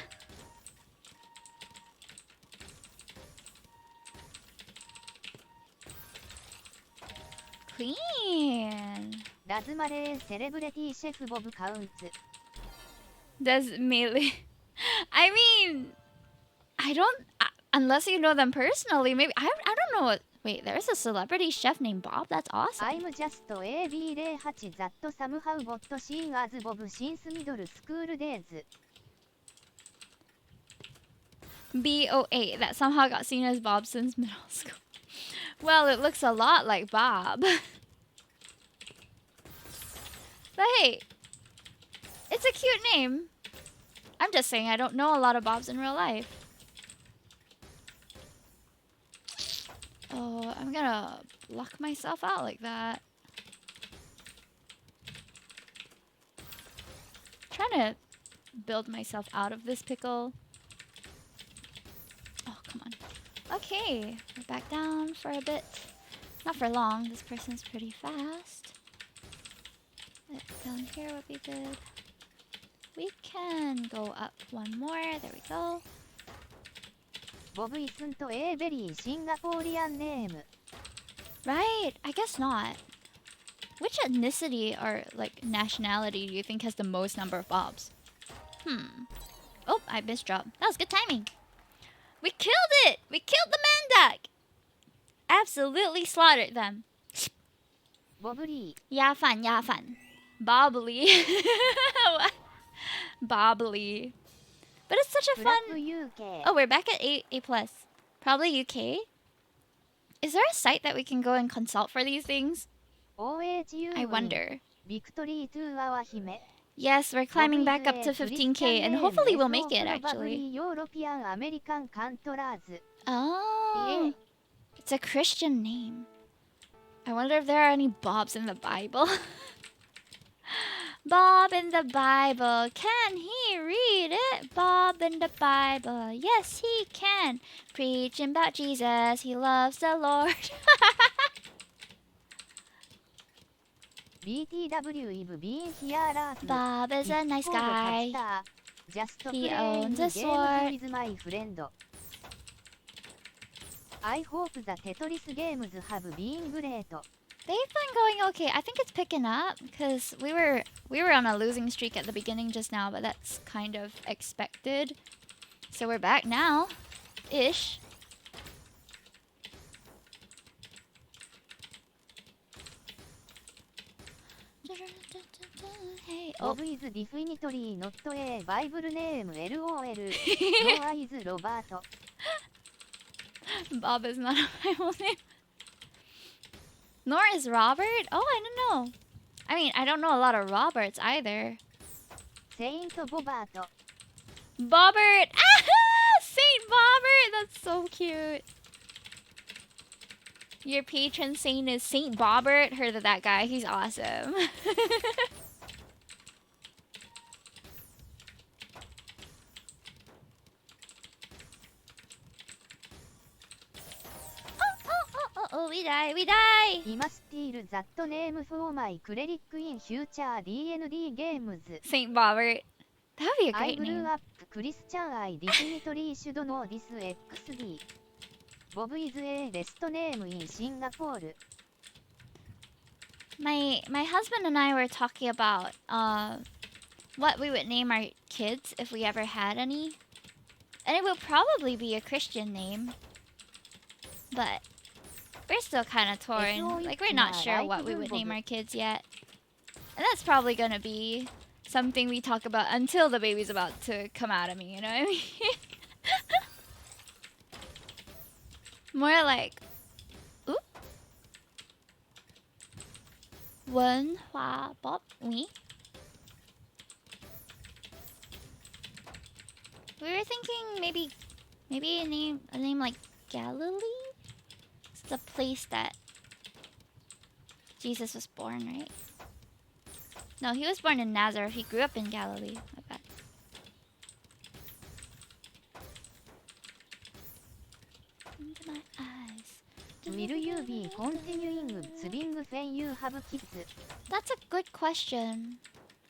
Clean. Does Malay celebrity chef Bob counts? Does melee? I mean, I don't. Unless you know them personally, maybe I don't know what. Wait, there's a celebrity chef named Bob? That's awesome. I'm just AB08 that somehow got seen as Bob since middle school days. B08 that somehow got seen as Bob since middle school. Well, it looks a lot like Bob. But hey, it's a cute name. I'm just saying I don't know a lot of Bobs in real life. Oh, I'm gonna block myself out like that. Trying to build myself out of this pickle. Oh, come on. Okay, we're back down for a bit. Not for long. This person's pretty fast. Down here would be good. We can go up one more. There we go. Bob isn't a very Singaporean name. Right, I guess not. Which ethnicity or like nationality do you think has the most number of Bobs? Oh, I misdropped. That was good timing. We killed it! We killed the man duck! Absolutely slaughtered them. Bobly. Ya fan, ya fan. Bobbly. What? Bobbly. But it's such a fun... UK. Oh, we're back at A+. Probably UK? Is there a site that we can go and consult for these things? OHU. I wonder. Victory to our hime. Yes, we're climbing back up to 15k, and hopefully we'll make it, actually. European American countries. Oh, it's a Christian name. I wonder if there are any Bobs in the Bible. Bob in the Bible, can he read it? Bob in the Bible, yes he can. Preaching about Jesus, he loves the Lord. BTW I've been here last. Bob is a nice guy. Just He playing owns a games sword. with my friend. I hope the Tetris games have been great. They've been going okay. I think it's picking up because we were on a losing streak at the beginning just now, but that's kind of expected. So we're back now, ish. Hey, oh, Bob is definitely not a Bible name. LOL. Noah is Robert. Bob is not a Bible name. Nor is Robert. Oh, I don't know. I mean, I don't know a lot of Roberts either. Saint Bobert. Bobbert! Ah! Saint Bobbert! That's so cute. Your patron saint is Saint Bobbert. Heard of that guy. He's awesome. Oh, we die, we die! He must steal that name for my cleric in future D&D games. Saint Bobbert. That would be a I great grew name. up Christian. I definitely should know this XD. Bob is a best name in Singapore. My husband and I were talking about what we would name our kids if we ever had any. And it would probably be a Christian name. But we're still kind of torn. Like, we're not sure what we would name our kids yet. And that's probably going to be something we talk about until the baby's about to come out of me, you know what I mean? More like, ooh. Wen Hua Bob we. We were thinking maybe a name like Galilee? It's the place that Jesus was born, right? No, he was born in Nazareth. He grew up in Galilee. My bad. Into my eyes. Will you be continuing swimming when you have kids? That's a good question.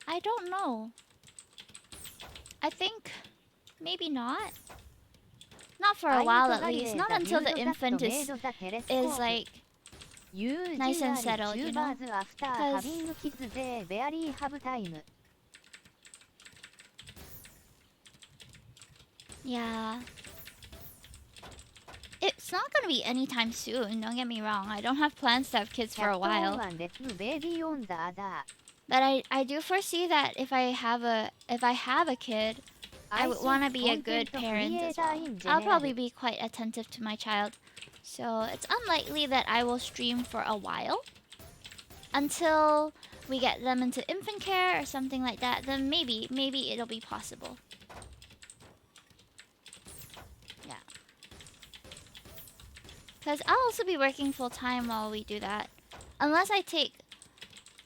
I don't know. I think maybe not. Not for a while at least. Not until the infant is like nice and settled, you know? After 'Cause- having kids, they barely have time. Yeah. it's not gonna be anytime soon. Don't get me wrong. I don't have plans to have kids for a while. But I do foresee that if I have a kid, I would want to be a good parent as well. I'll probably be quite attentive to my child. So it's unlikely that I will stream for a while. Until we get them into infant care or something like that, then maybe it'll be possible. Yeah. Because I'll also be working full time while we do that. Unless I take...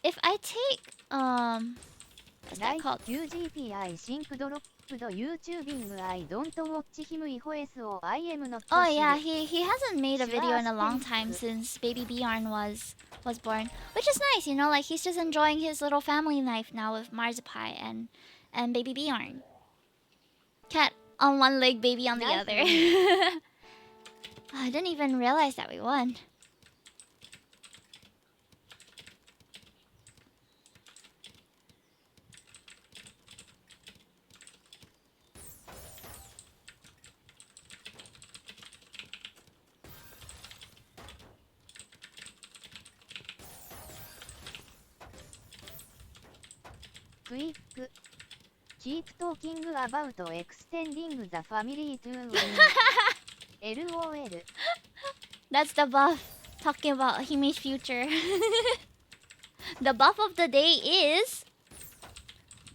If I take, what's that called? Oh yeah, he hasn't made a video in a long time since baby Bjorn was born. Which is nice, you know, like he's just enjoying his little family life now with Marzipai and baby Bjorn. Cat on one leg, baby on the other. I didn't even realize that we won. Quick. Keep talking about extending the family to LOL. That's the buff. Talking about Himi's future. The buff of the day is...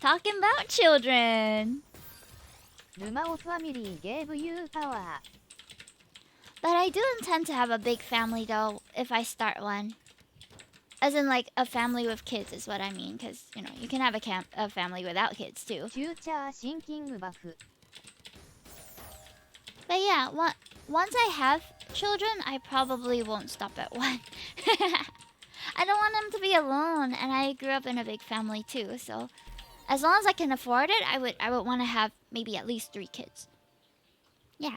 talking about children. Numao family gave you power. But I do intend to have a big family though, if I start one. As in like a family with kids is what I mean. Because, you know, you can have a family without kids too. Future thinking buff. But yeah, once I have children, I probably won't stop at one. I don't want them to be alone, and I grew up in a big family too. So, as long as I can afford it, I would want to have maybe at least 3 kids. Yeah,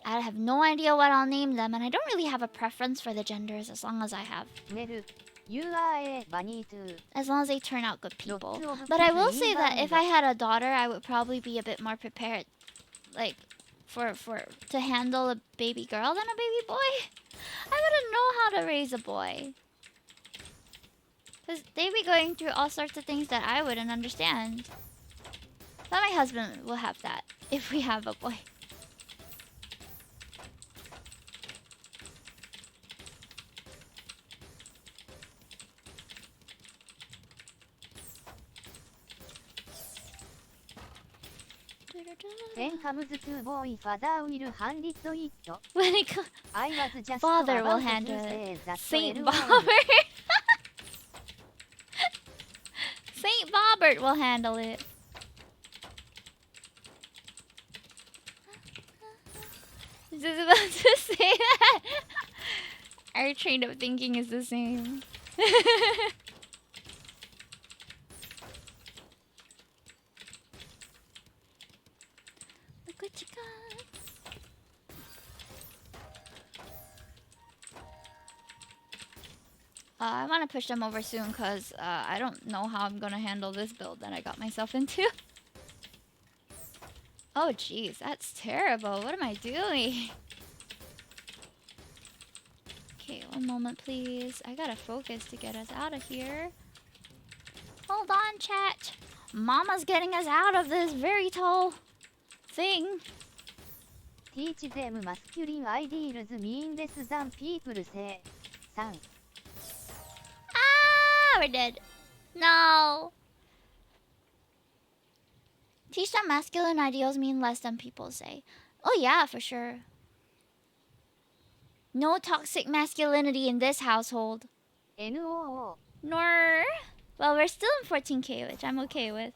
I have no idea what I'll name them, and I don't really have a preference for the genders as long as I have. You are a bunny too. As long as they turn out good people. But I will say that if I had a daughter, I would probably be a bit more prepared, like, to handle a baby girl than a baby boy. I wouldn't know how to raise a boy. Because they'd be going through all sorts of things that I wouldn't understand. But my husband will have that if we have a boy. When comes to boy, father will handle it. When it comes, I was just father will about handle to say it. that Saint LOL. Bobbert. Saint Bobbert will handle it. Just about to say that. Our train of thinking is the same. Look what you got. I want to push them over soon because I don't know how I'm going to handle this build that I got myself into. Oh, jeez, that's terrible. What am I doing? Okay, one moment, please. I gotta focus to get us out of here. Hold on, chat. Mama's getting us out of this very tall thing. Teach them masculine ideals mean less than people say. San. Ah, we're dead. No. Teach them masculine ideals mean less than people say. Oh yeah, for sure. No toxic masculinity in this household. NOO. Nor. Well, we're still in 14k, which I'm okay with.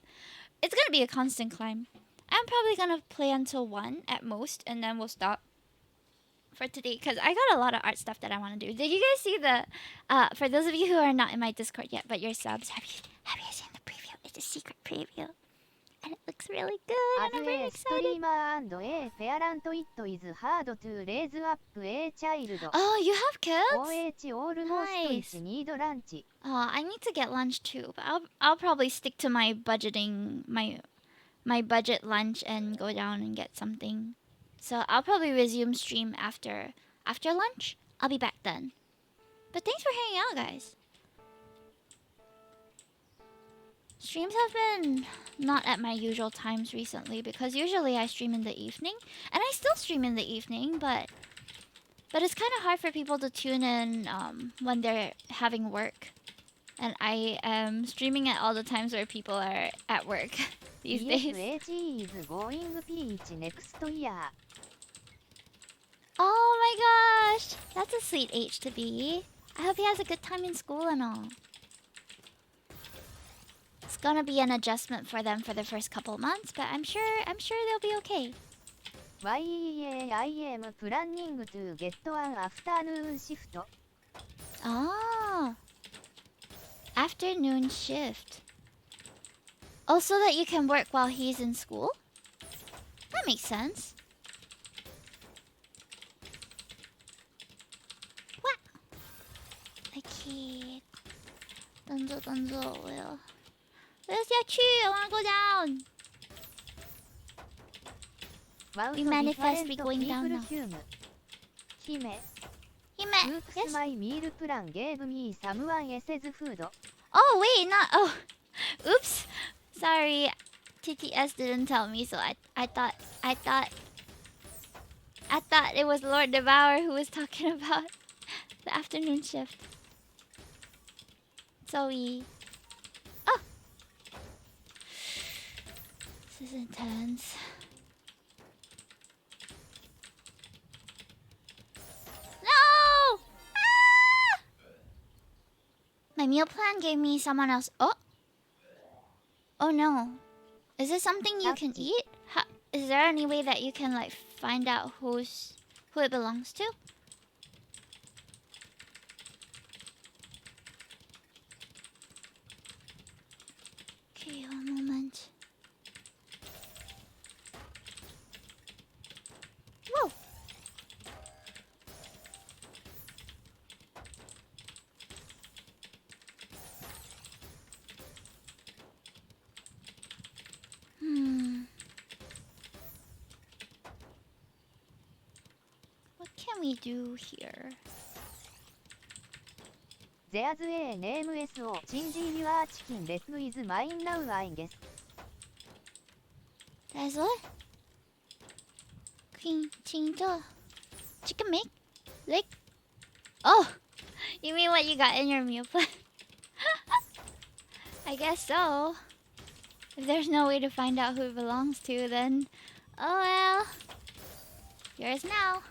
It's gonna be a constant climb. I'm probably gonna play until 1 at most, and then we'll stop for today, because I got a lot of art stuff that I want to do. Did you guys see the, for those of you who are not in my Discord yet, but you're subs, have you seen the preview? It's a secret preview. And it looks really good, As and I'm very a excited. streamer and a parent, it is hard to raise up a child. Oh, you have kids? OH almost Nice. is need lunch. I need to get lunch too, but I'll probably stick to my budgeting, my budget lunch and go down and get something. So I'll probably resume stream after after lunch, I'll be back then. But thanks for hanging out, guys. Streams have been not at my usual times recently because usually I stream in the evening, and I still stream in the evening, but it's kind of hard for people to tune in when they're having work. And I am streaming at all the times where people are at work these days. ESAG is going peach next year. Oh my gosh! That's a sweet age to be. I hope he has a good time in school and all. It's gonna be an adjustment for them for the first couple months, but I'm sure they'll be okay. YEA I am planning to get an afternoon shift. Oh. Afternoon shift. Oh, so that you can work while he's in school? That makes sense. What? Okay. Dunzo, Will. Where's your tree? I wanna go down. We manifest be going down now. Hime. Hime. Oops, Yes? my meal plan gave me someone else's food. Oh, wait, not... Oh. Oops. Sorry. TTS didn't tell me, so I thought it was Lord Devour who was talking about the afternoon shift. Zoe. Oh! This is intense. No! Ah! My meal plan gave me someone else. Oh! Oh no. Is this something you can eat? Is there any way that you can like find out who it belongs to? Okay, one moment. Whoa! What can we do here? There's a name SO. Change your chicken leg is mine now, I guess. There's what? Change chicken leg? Oh! You mean what you got in your meal plan? I guess so. If there's no way to find out who it belongs to, then... Oh well. Yours now.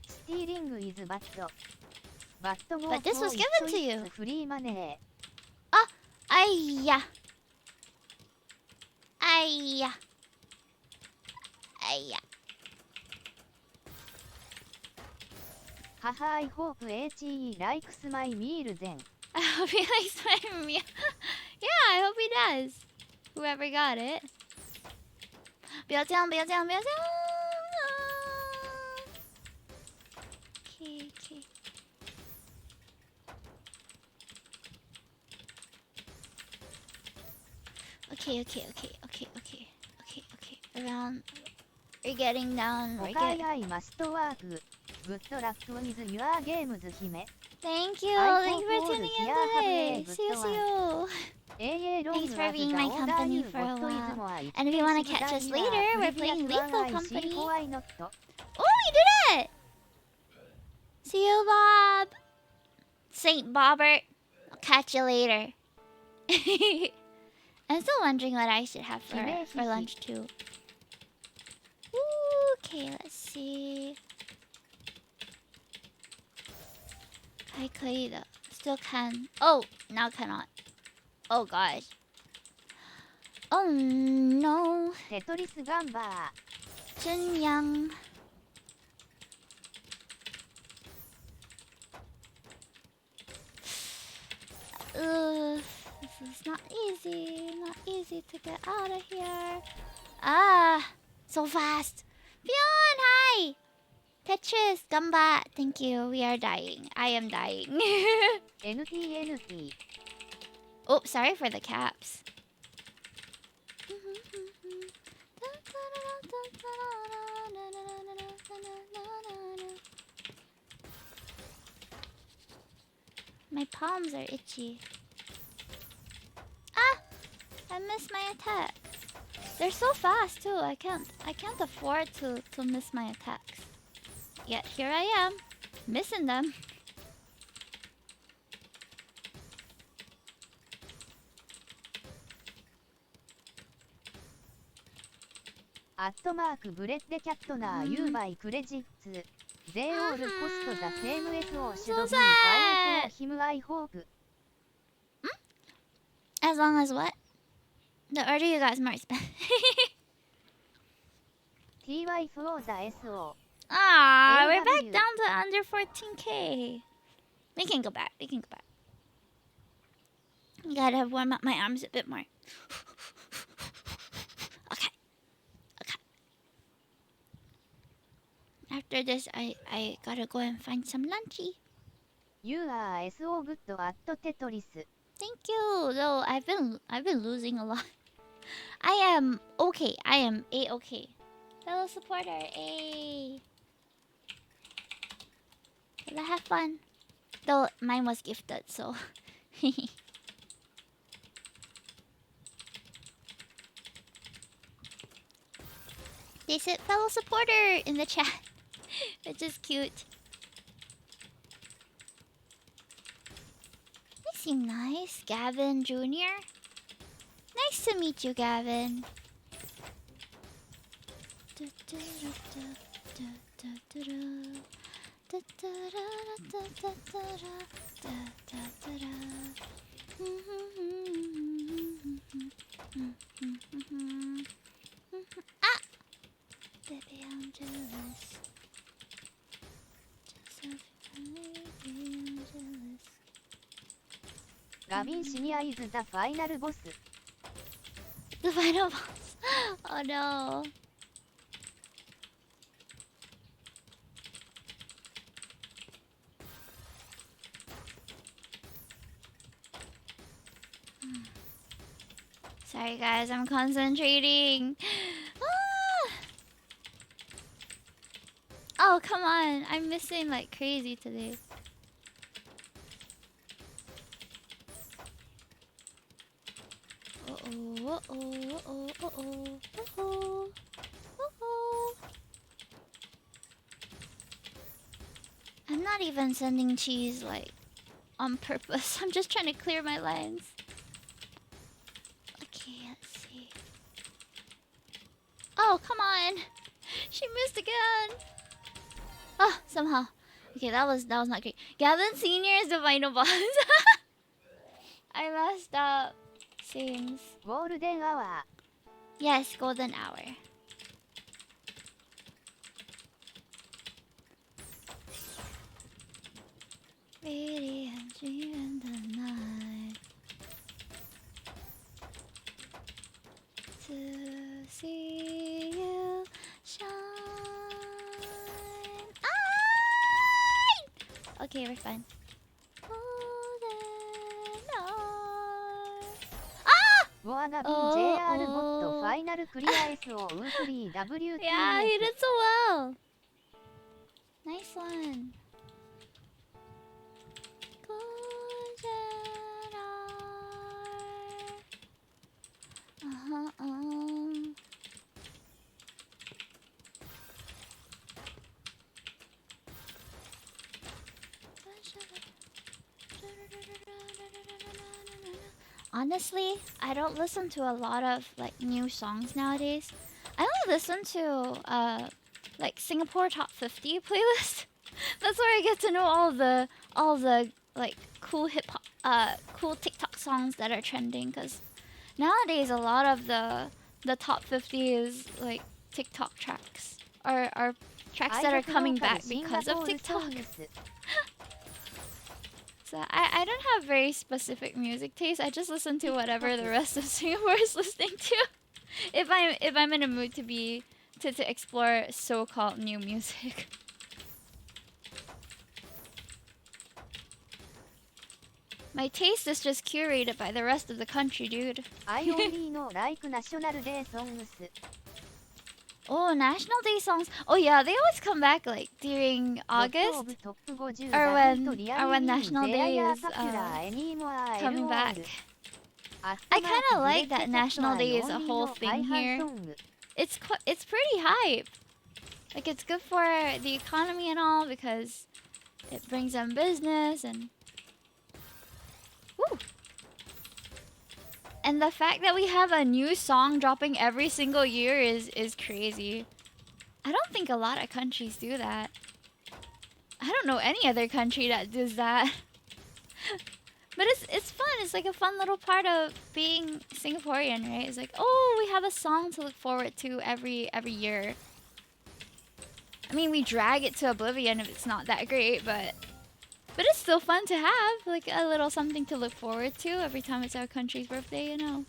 Stealing is bad. But this was given to you. Free money. Ah! Ayya! Ayya! Ayya! Haha, I hope HE likes my meal then. I hope he likes my meal. Yeah, I hope he does. Whoever got it. 不要这样，不要这样，不要这样。Okay, okay. Okay. Around. We're getting down. We're getting... I must work. Good luck with your games, Hime. Thank you. I Thank you for hope tuning all in the have today. a good See you. Thanks for being my company for a while. And if you want to catch us later, we're playing Lethal Company. Oh, we did it! See you, Bob. Saint Bobbert. I'll catch you later. I'm still wondering what I should have for lunch too. Ooh, okay, let's see. 还可以的 Still can. Oh, now cannot. Oh gosh. Oh no. Tetris Gamba. Chunyang. This is not easy. Not easy to get out of here. Ah, so fast. Bjorn, hi. Tetris, Gamba. Thank you. We are dying. I am dying. NT. Oh, sorry for the caps. My palms are itchy. Ah! I missed my attack. They're so fast too. I can't afford to miss my attacks. Yet here I am, missing them. @ブレッデキャットナーユーバイクレジッツ。They all cost the same SO should be fine for him I hope. As long as what? The order you got is more expensive. TY for the SO. Ah, we're back down to under 14k. We can go back. Gotta warm up my arms a bit more. Okay. After this, I gotta go and find some lunchy. You are so good at Tetris. Thank you. Though I've been losing a lot. I am okay. I am a-okay. Fellow supporter, a. Will I have fun? Though mine was gifted, so. They said fellow supporter in the chat, which is cute. They seem nice. Gavin Jr. Nice to meet you, Gavin. Ah! Baby, I'm jealous. I'm jealous. Gavin Senior is the final boss. The final boss. Oh no. Sorry guys, I'm concentrating. Ah! Oh, come on. I'm missing like crazy today. I'm not even sending cheese like on purpose. I'm just trying to clear my lines. Okay, let's see. Oh, come on. She missed again. Oh, somehow. Okay, that was not great. Gavin Senior is the final boss. I messed up. Seems. Golden hour. Yes, golden hour. Radiant dream in the night. To see you shine. Ah! Okay, we're fine. Wannabe JR bot final clear SO free W2. Yeah, he did so well. Nice one. Honestly, I don't listen to a lot of like new songs nowadays. I only listen to like Singapore Top 50 playlist. That's where I get to know all the like cool hip hop cool TikTok songs that are trending, cuz nowadays a lot of the top 50 is like TikTok tracks or tracks that are coming back because of TikTok. So I don't have very specific music taste. I just listen to whatever the rest of Singapore is listening to. If I'm in a mood to explore so-called new music. My taste is just curated by the rest of the country, dude. I only know like National Day songs. Oh, National Day songs. Oh yeah, they always come back like during August or when National Day is coming back. I kind of like that National Day is a whole thing here. It's pretty hype. Like it's good for the economy and all because it brings them business and woo. And the fact that we have a new song dropping every single year is crazy. I don't think a lot of countries do that. I don't know any other country that does that. But it's fun. It's like a fun little part of being Singaporean, right? It's like, oh, we have a song to look forward to every year. I mean, we drag it to oblivion if it's not that great, but it's still fun to have, like a little something to look forward to every time it's our country's birthday, you know.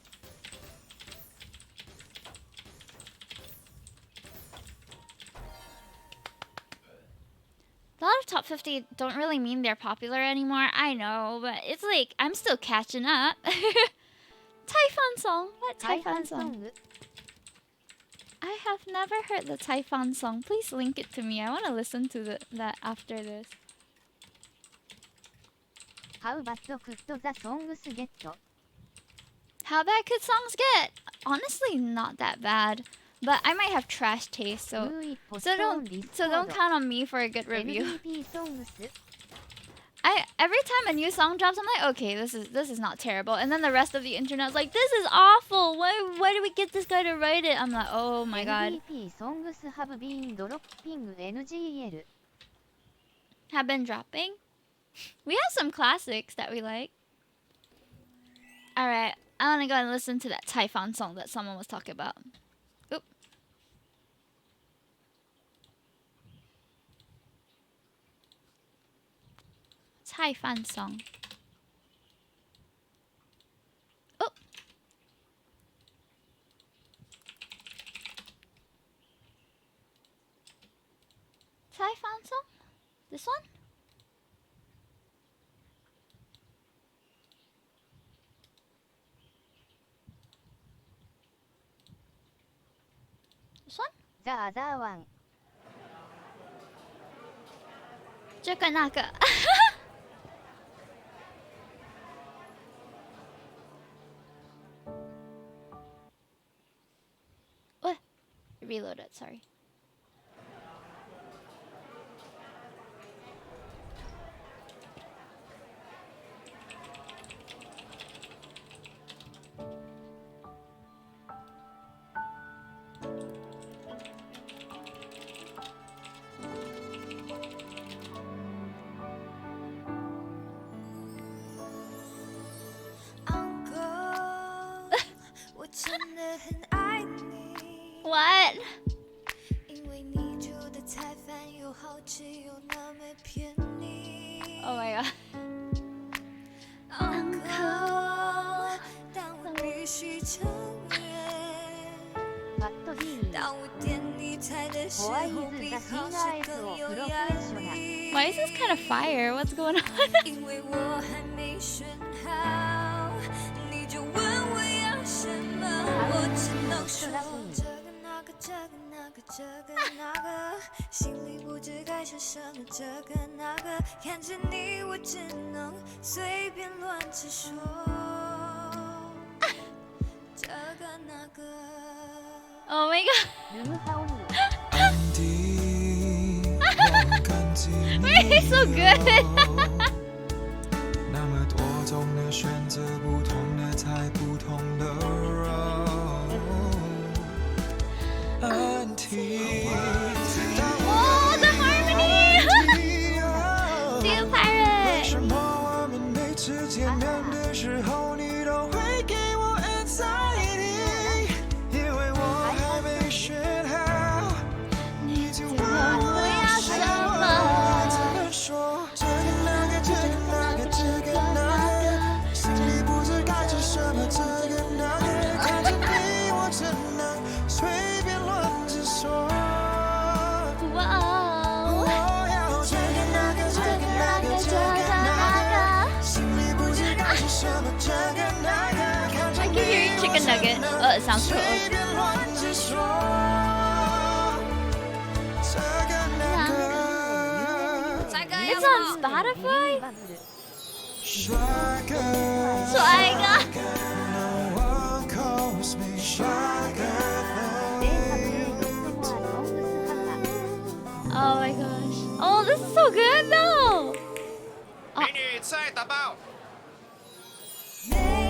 A lot of top 50 don't really mean they're popular anymore. I know, but it's like I'm still catching up. Typhon song. What Typhon song? I have never heard the Typhon song. Please link it to me. I want to listen to that after this. How bad could the songs get? How bad could songs get? Honestly, not that bad. But I might have trash taste, so don't count on me for a good review. Every time a new song drops, I'm like, okay, this is not terrible, and then the rest of the internet's like, this is awful. Why did we get this guy to write it? I'm like, oh my god. Have been dropping. We have some classics that we like. All right, I want to go and listen to that Typhon song that someone was talking about. Oop. Typhon song. Oh. Typhon song? This one? This one? The other one. 这个那个。What? Reloaded, sorry. What? Oh my god. Why is this kind of fire? What's going on? Oh my god. Why are they so good? Oh, the harmony! Steel Pirate! I keep hearing chicken nugget. Oh, it sounds cool. It's on Spotify? Swagger. Oh my gosh. Oh, this is so good though. 美女在打包。 Lady.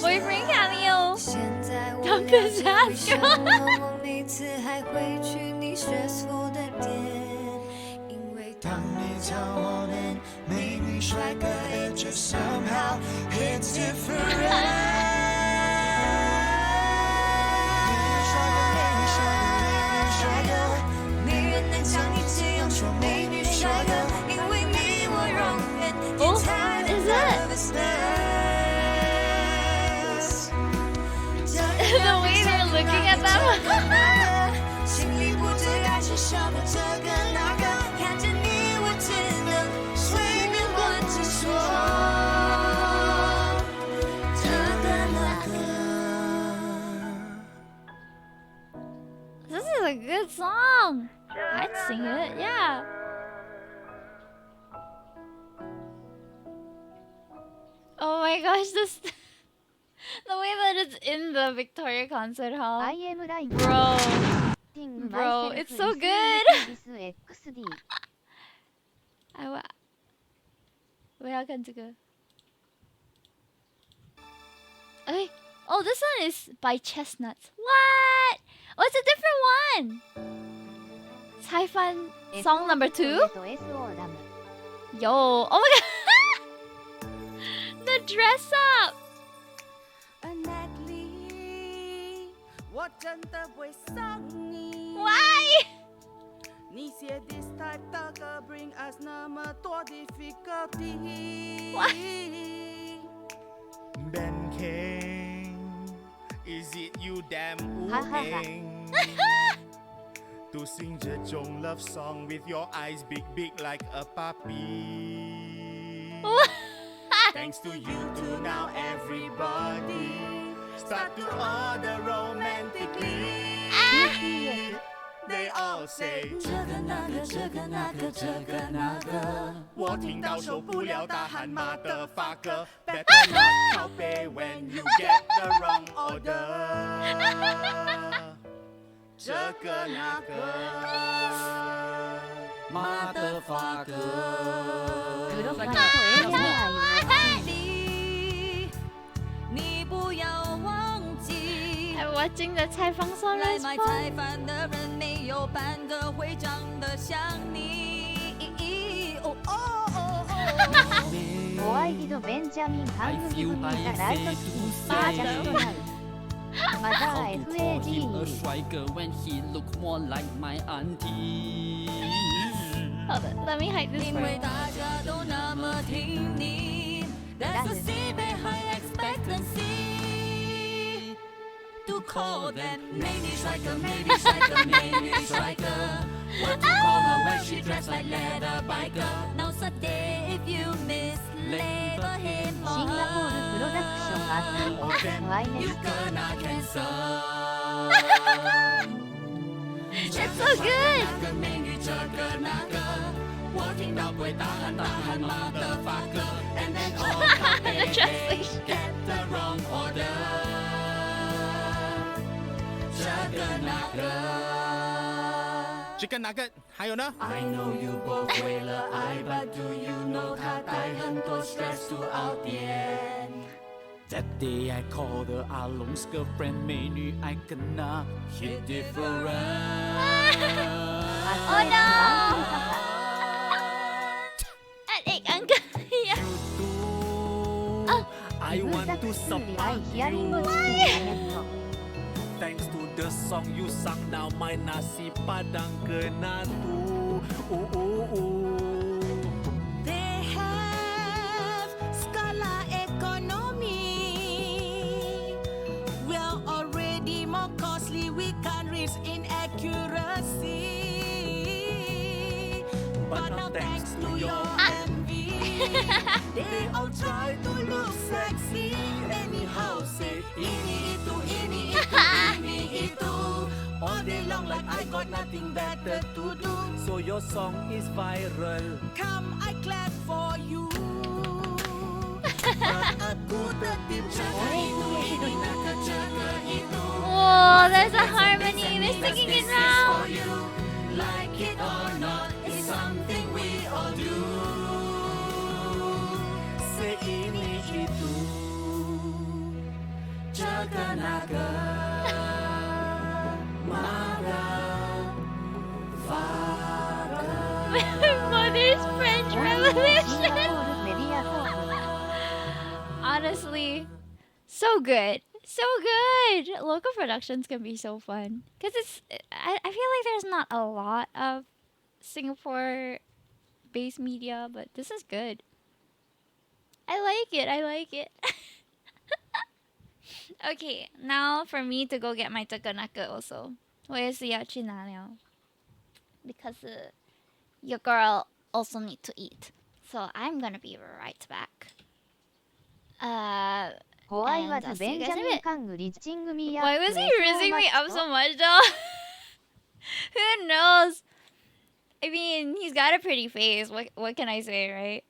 Boyfriend cameo. Dump his ass, girl. 当你叫我连美女帅哥 it just somehow hits different 没人能像你这样说美女帅哥因为你我永远天才的 The way they're looking at them. 心里不知该是什么这个那个看见你我只能随便问着说这个那个 This is a good song. I'd sing it, yeah. Oh my gosh, this the way that it's in the Victoria Concert Hall. I am like Bro, it's so good. I 要看这个。Okay. Oh, this one is by Chestnuts. What? Oh, it's a different one. Cai Fan song number 2? Yo, oh my god. The dress up. 我真的会伤你 Why? 你写 this type 的歌 bring us 那么多 difficulty Ben King, is it you damn 哈哈哈。 Ing? To sing 这种 love song with your eyes big big like a puppy. Thanks to you two now everybody start to order romantically. They all say 这个那个这个那个这个那个，我听到受不了大喊妈的发哥 Better not 靠背 when you get the wrong order 这个那个妈的发哥黒髪とエレガ你不要忘记 I'm watching the Cai Fan song 来 as 买 well. 菜饭的人没有半个会长得像你。哦哦哦哦。お相手とベンジャミン・ハングギブミがライトスキンスタージャストなるまた How to call him a FAG striker when he look more like my auntie? Hold on, let me hide this 因 part. 为大家都那么听你 That's the secret high expectancy To call them 美女帅哥美女帅哥美女帅哥 What to call her when she dressed like leather biker Now Sunday if you miss label him シンガポールプロダクションアスリートワイネ You ス gonna cancel It's so good. 那个美女这个那个我听到鬼大喊大喊妈的发哥 And then all The translation. get the wrong order 这个那个这个那个还有呢 I know you both 为了爱 But do you know 他带很多 stress to 熬点 That day I called her Along's girlfriend 美女 I kena hit different. Oh no. Adik angkat. Yeah. You I ムー want ザ to クスリアイ support ヒアリング you. チキンナゲット Thanks to the song you sung now my nasi padang kena tu. They have skala economy. We are already more costly. We can't reach inaccuracy. But now thanks to your envy, They all try to look sexy. Anyhow, say ini itu, ini itu. All day long like I got nothing better to do. So your song is viral. Come, I clap for you. But aku tetap jaga itu, ini nak jaga itu. Whoa, there's a harmony. They're singing it now. For you, like it or not, it's something we all do. Say ini itu, jaga naga, maga, vaga. Mother's French Revolution. メディアソープ Honestly, so good. So good. Local productions can be so fun. Because I feel like there's not a lot of Singapore based media, but this is good. I like it. I like it. Okay, now for me to go get my takanaka also. 我也是要去拿了 because your girl also need to eat. So I'm gonna be right back. 怖い And わ I'll ず see you ベン guys ジャ in a ミン bit. カングリッチングミア Why was he raising me up so much though? Who knows? I mean, he's got a pretty face. What can I say, right?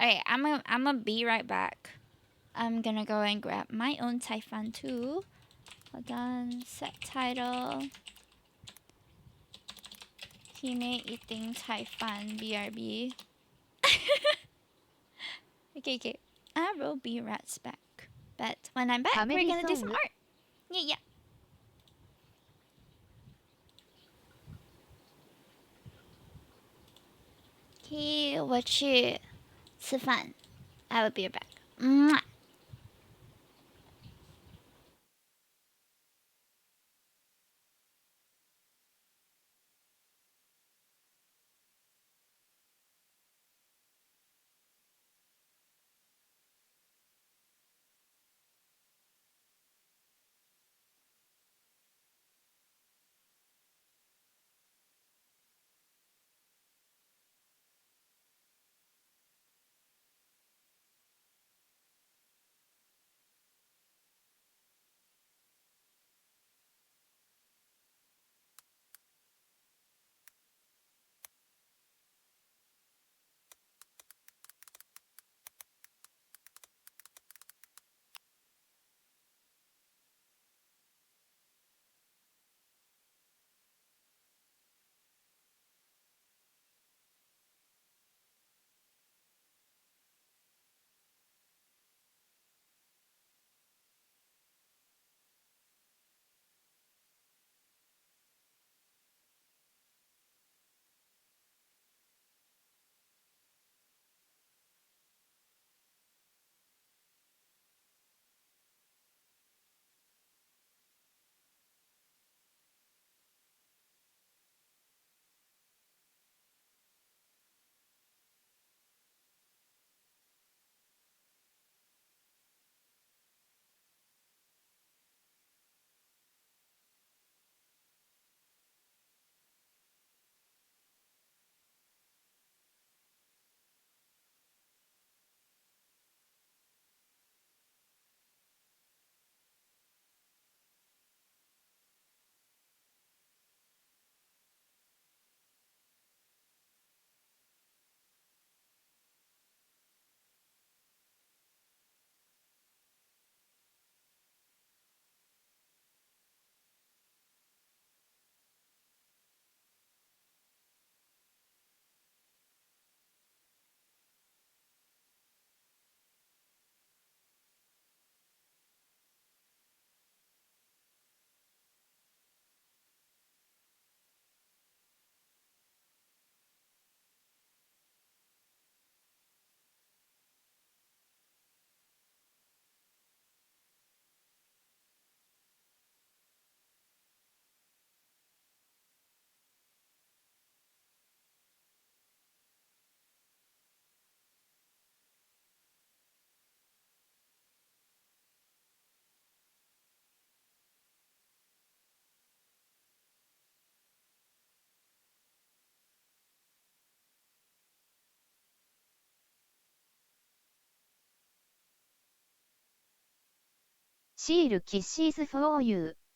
Alright, I'm gonna be right back. I'm gonna go and grab my own Taifan too. Hold on, set title. Hime eating Taifan BRB. Okay. I will be right back. But when I'm back, we're Comedy gonna do some song. art. Yeah. Okay, 我去吃饭. I will be right back. Mwah. シールキッシースフォーユー。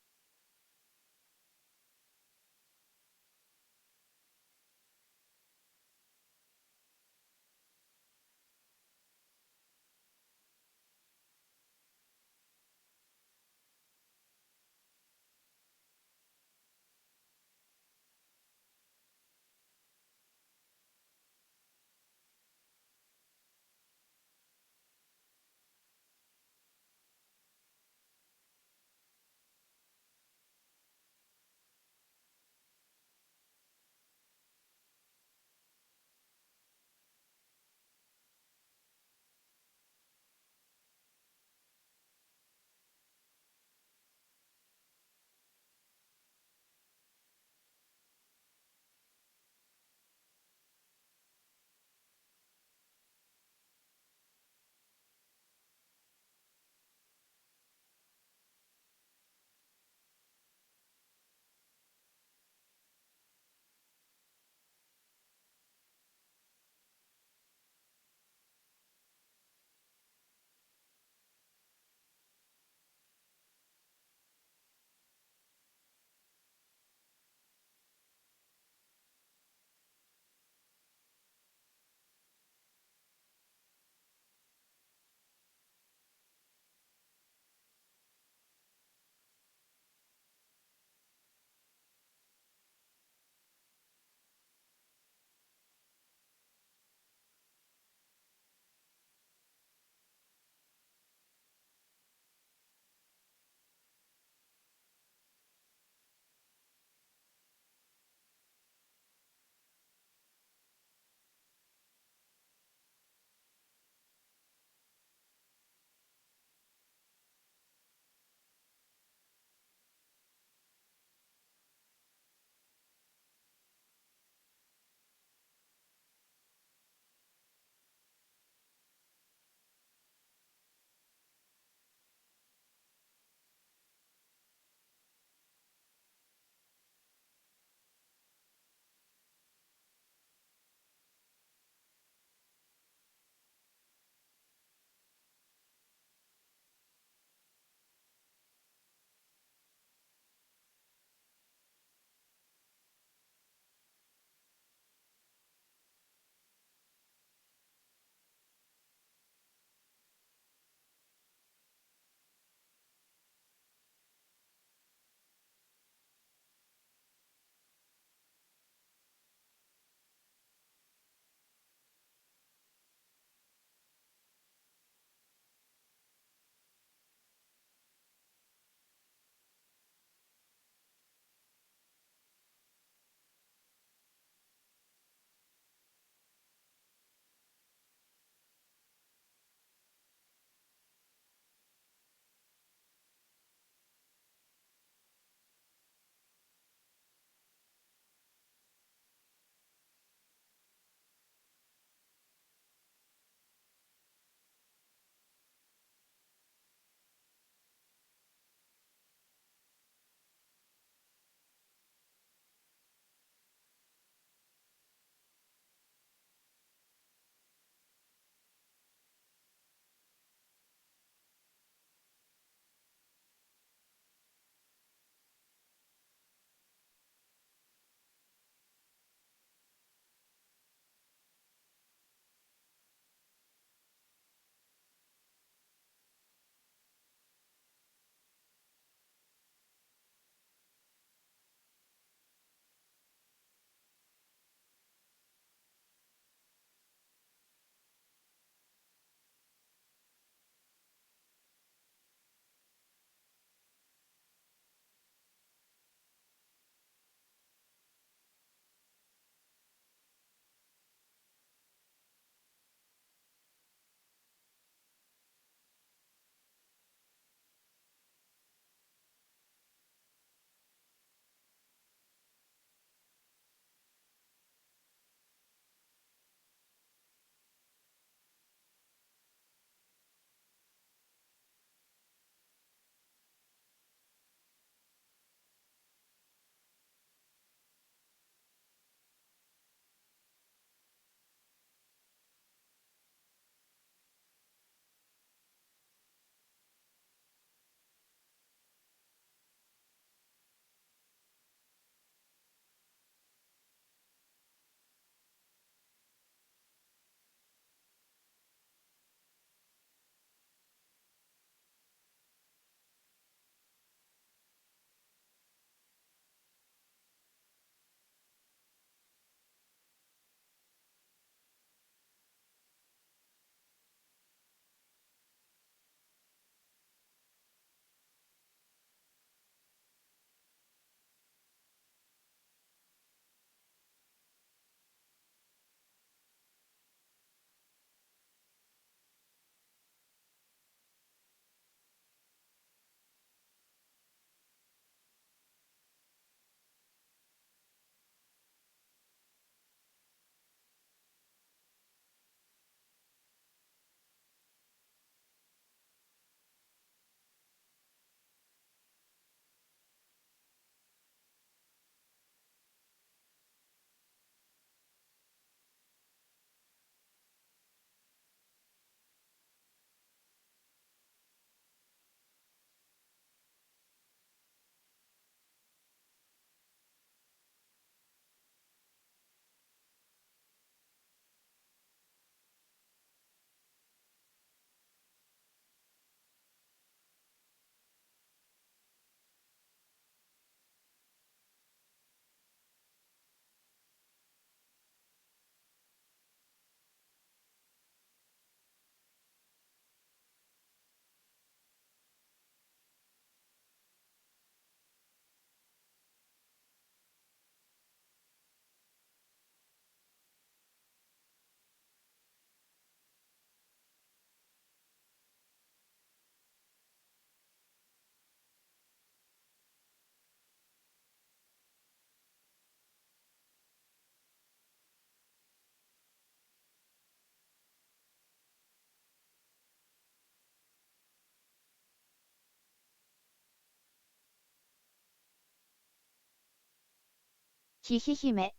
ひひひめ。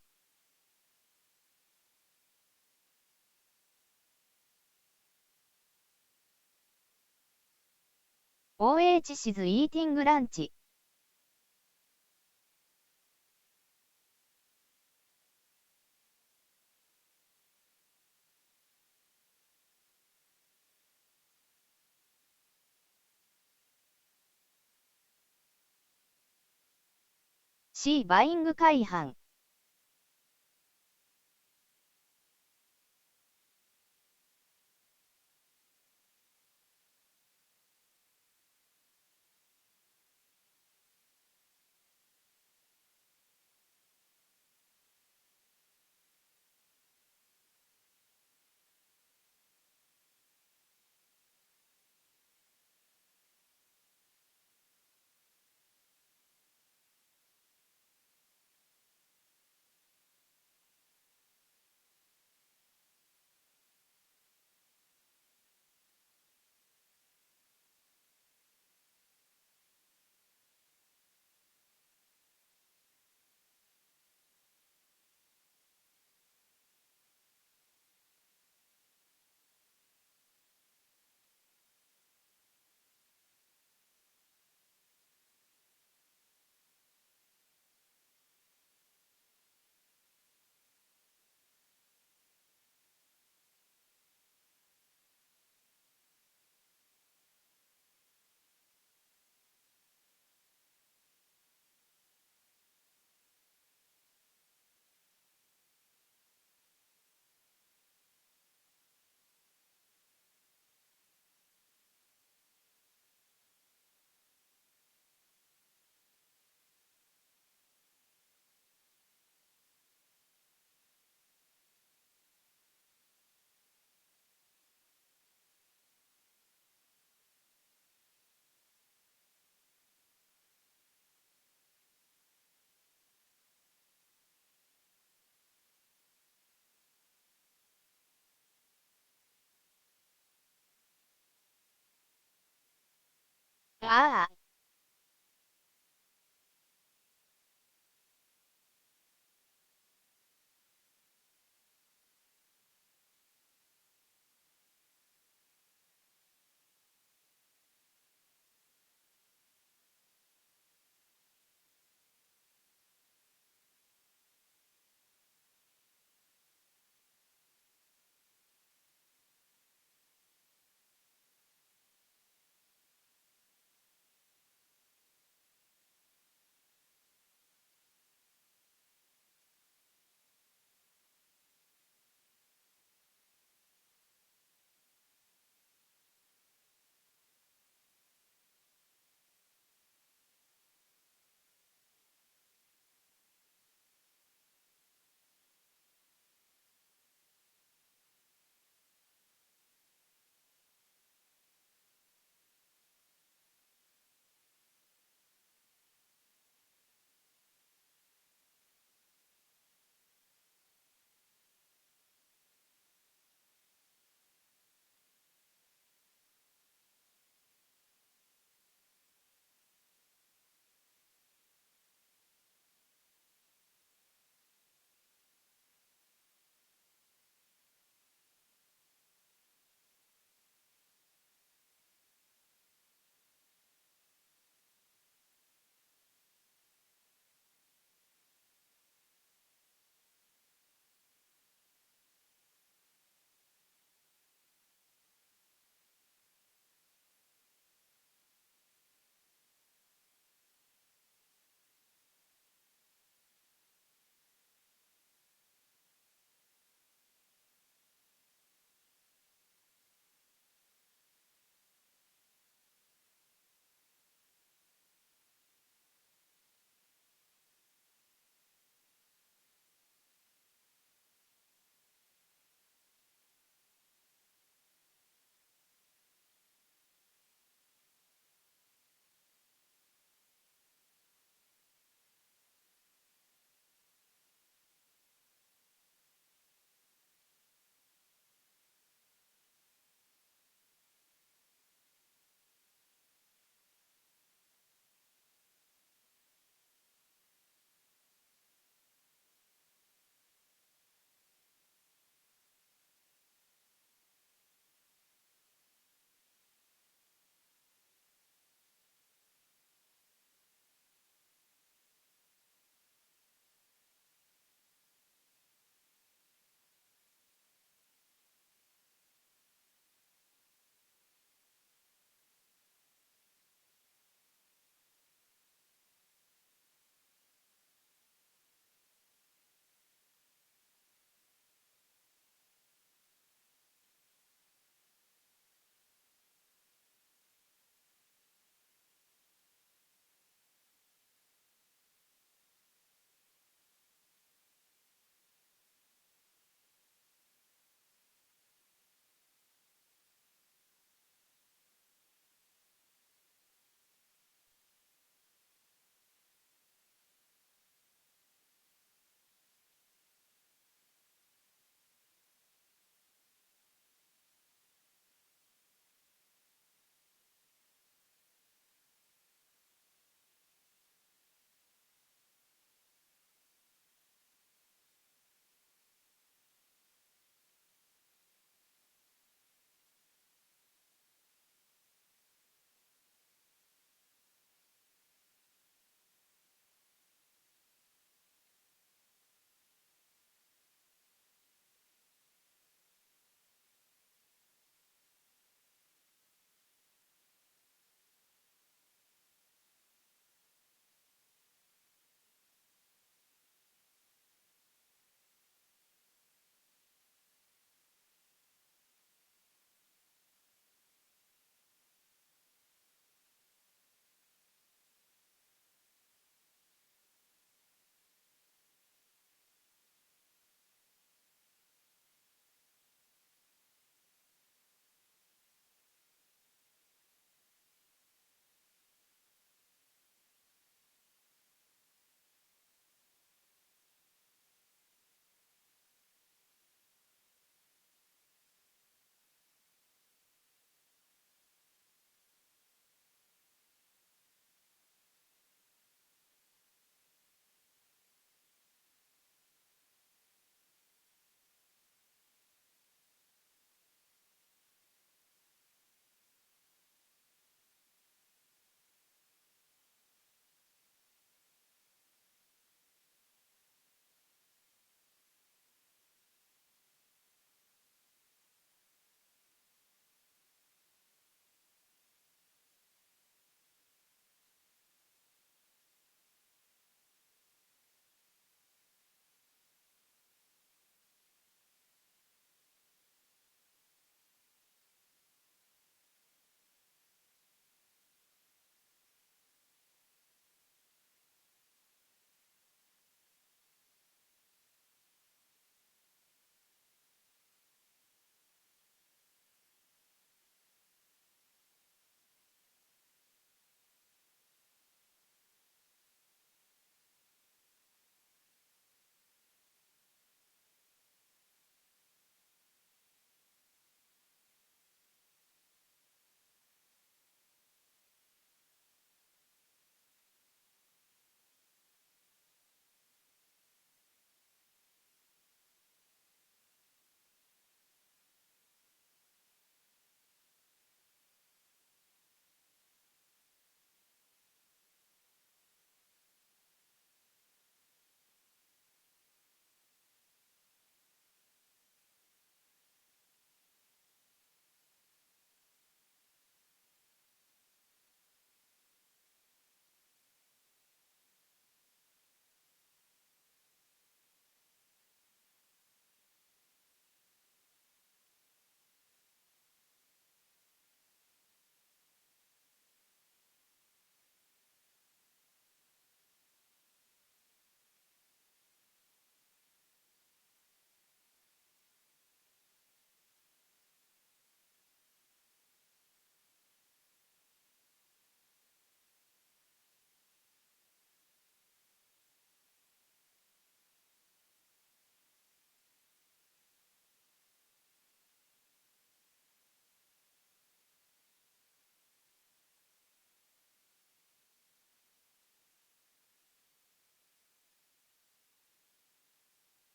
OH シズイーティングランチ。C バイング改版。ああ。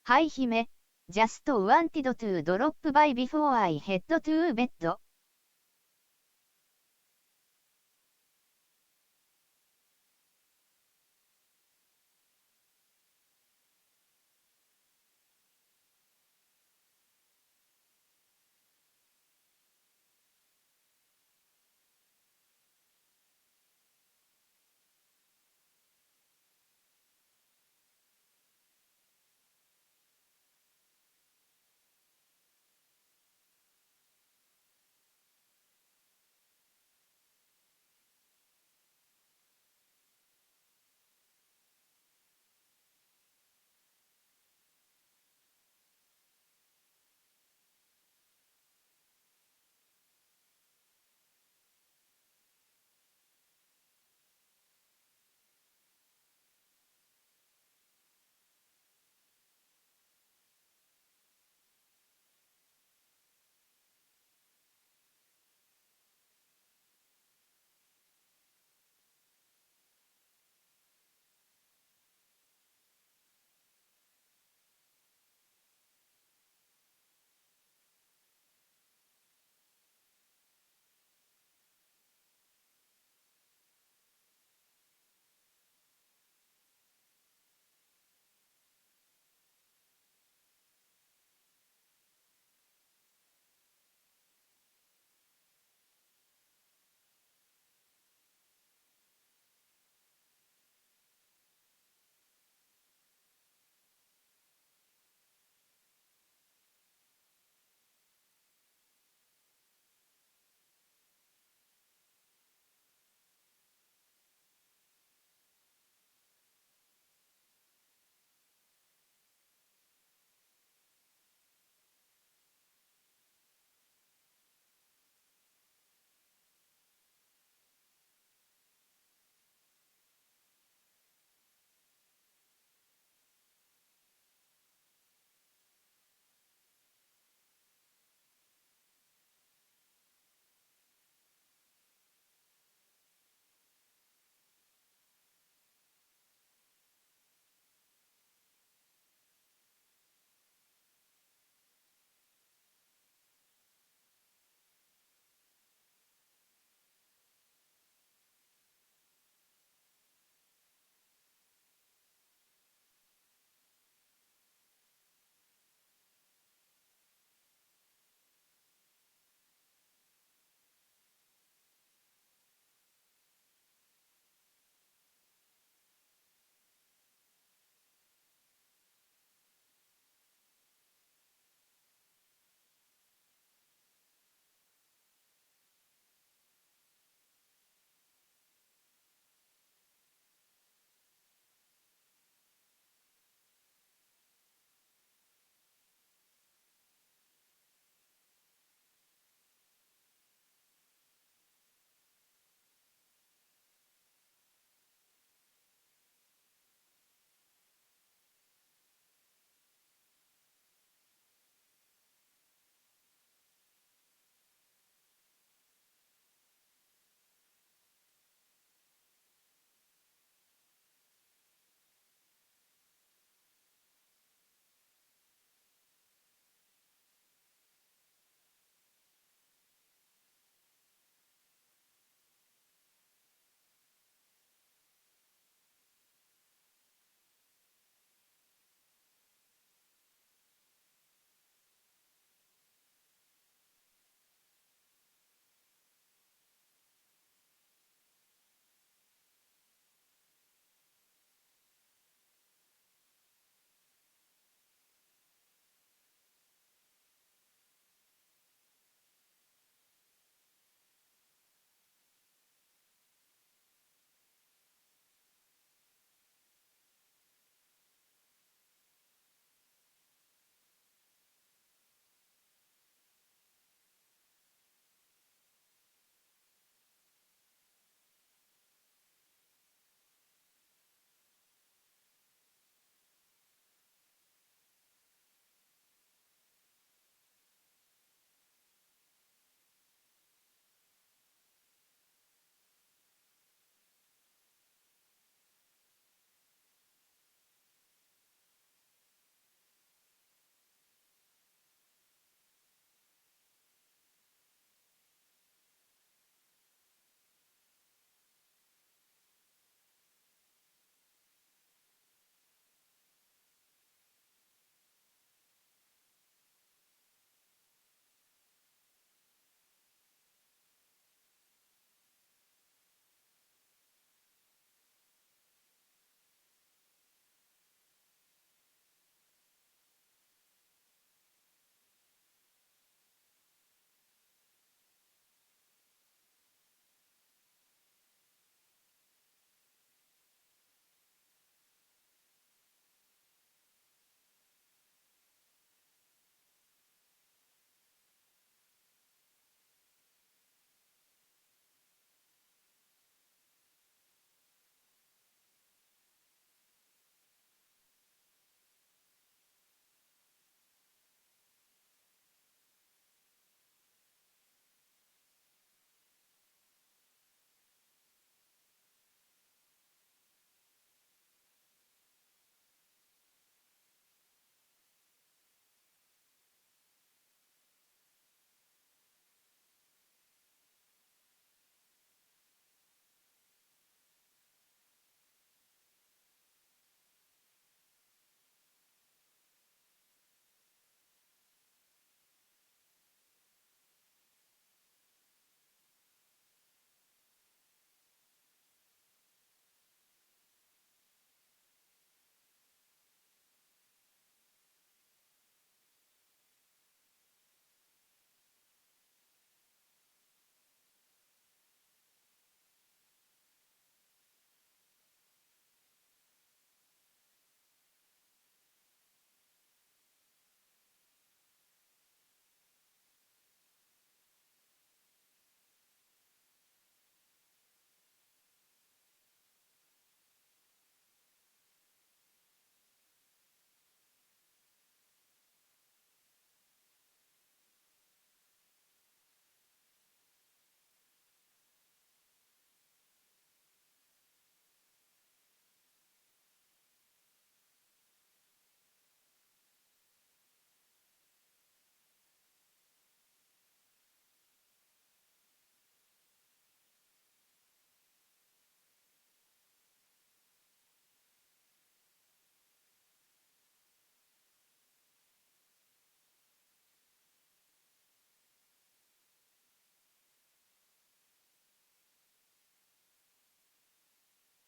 はい姫。Just wanted to drop by before I head to bed.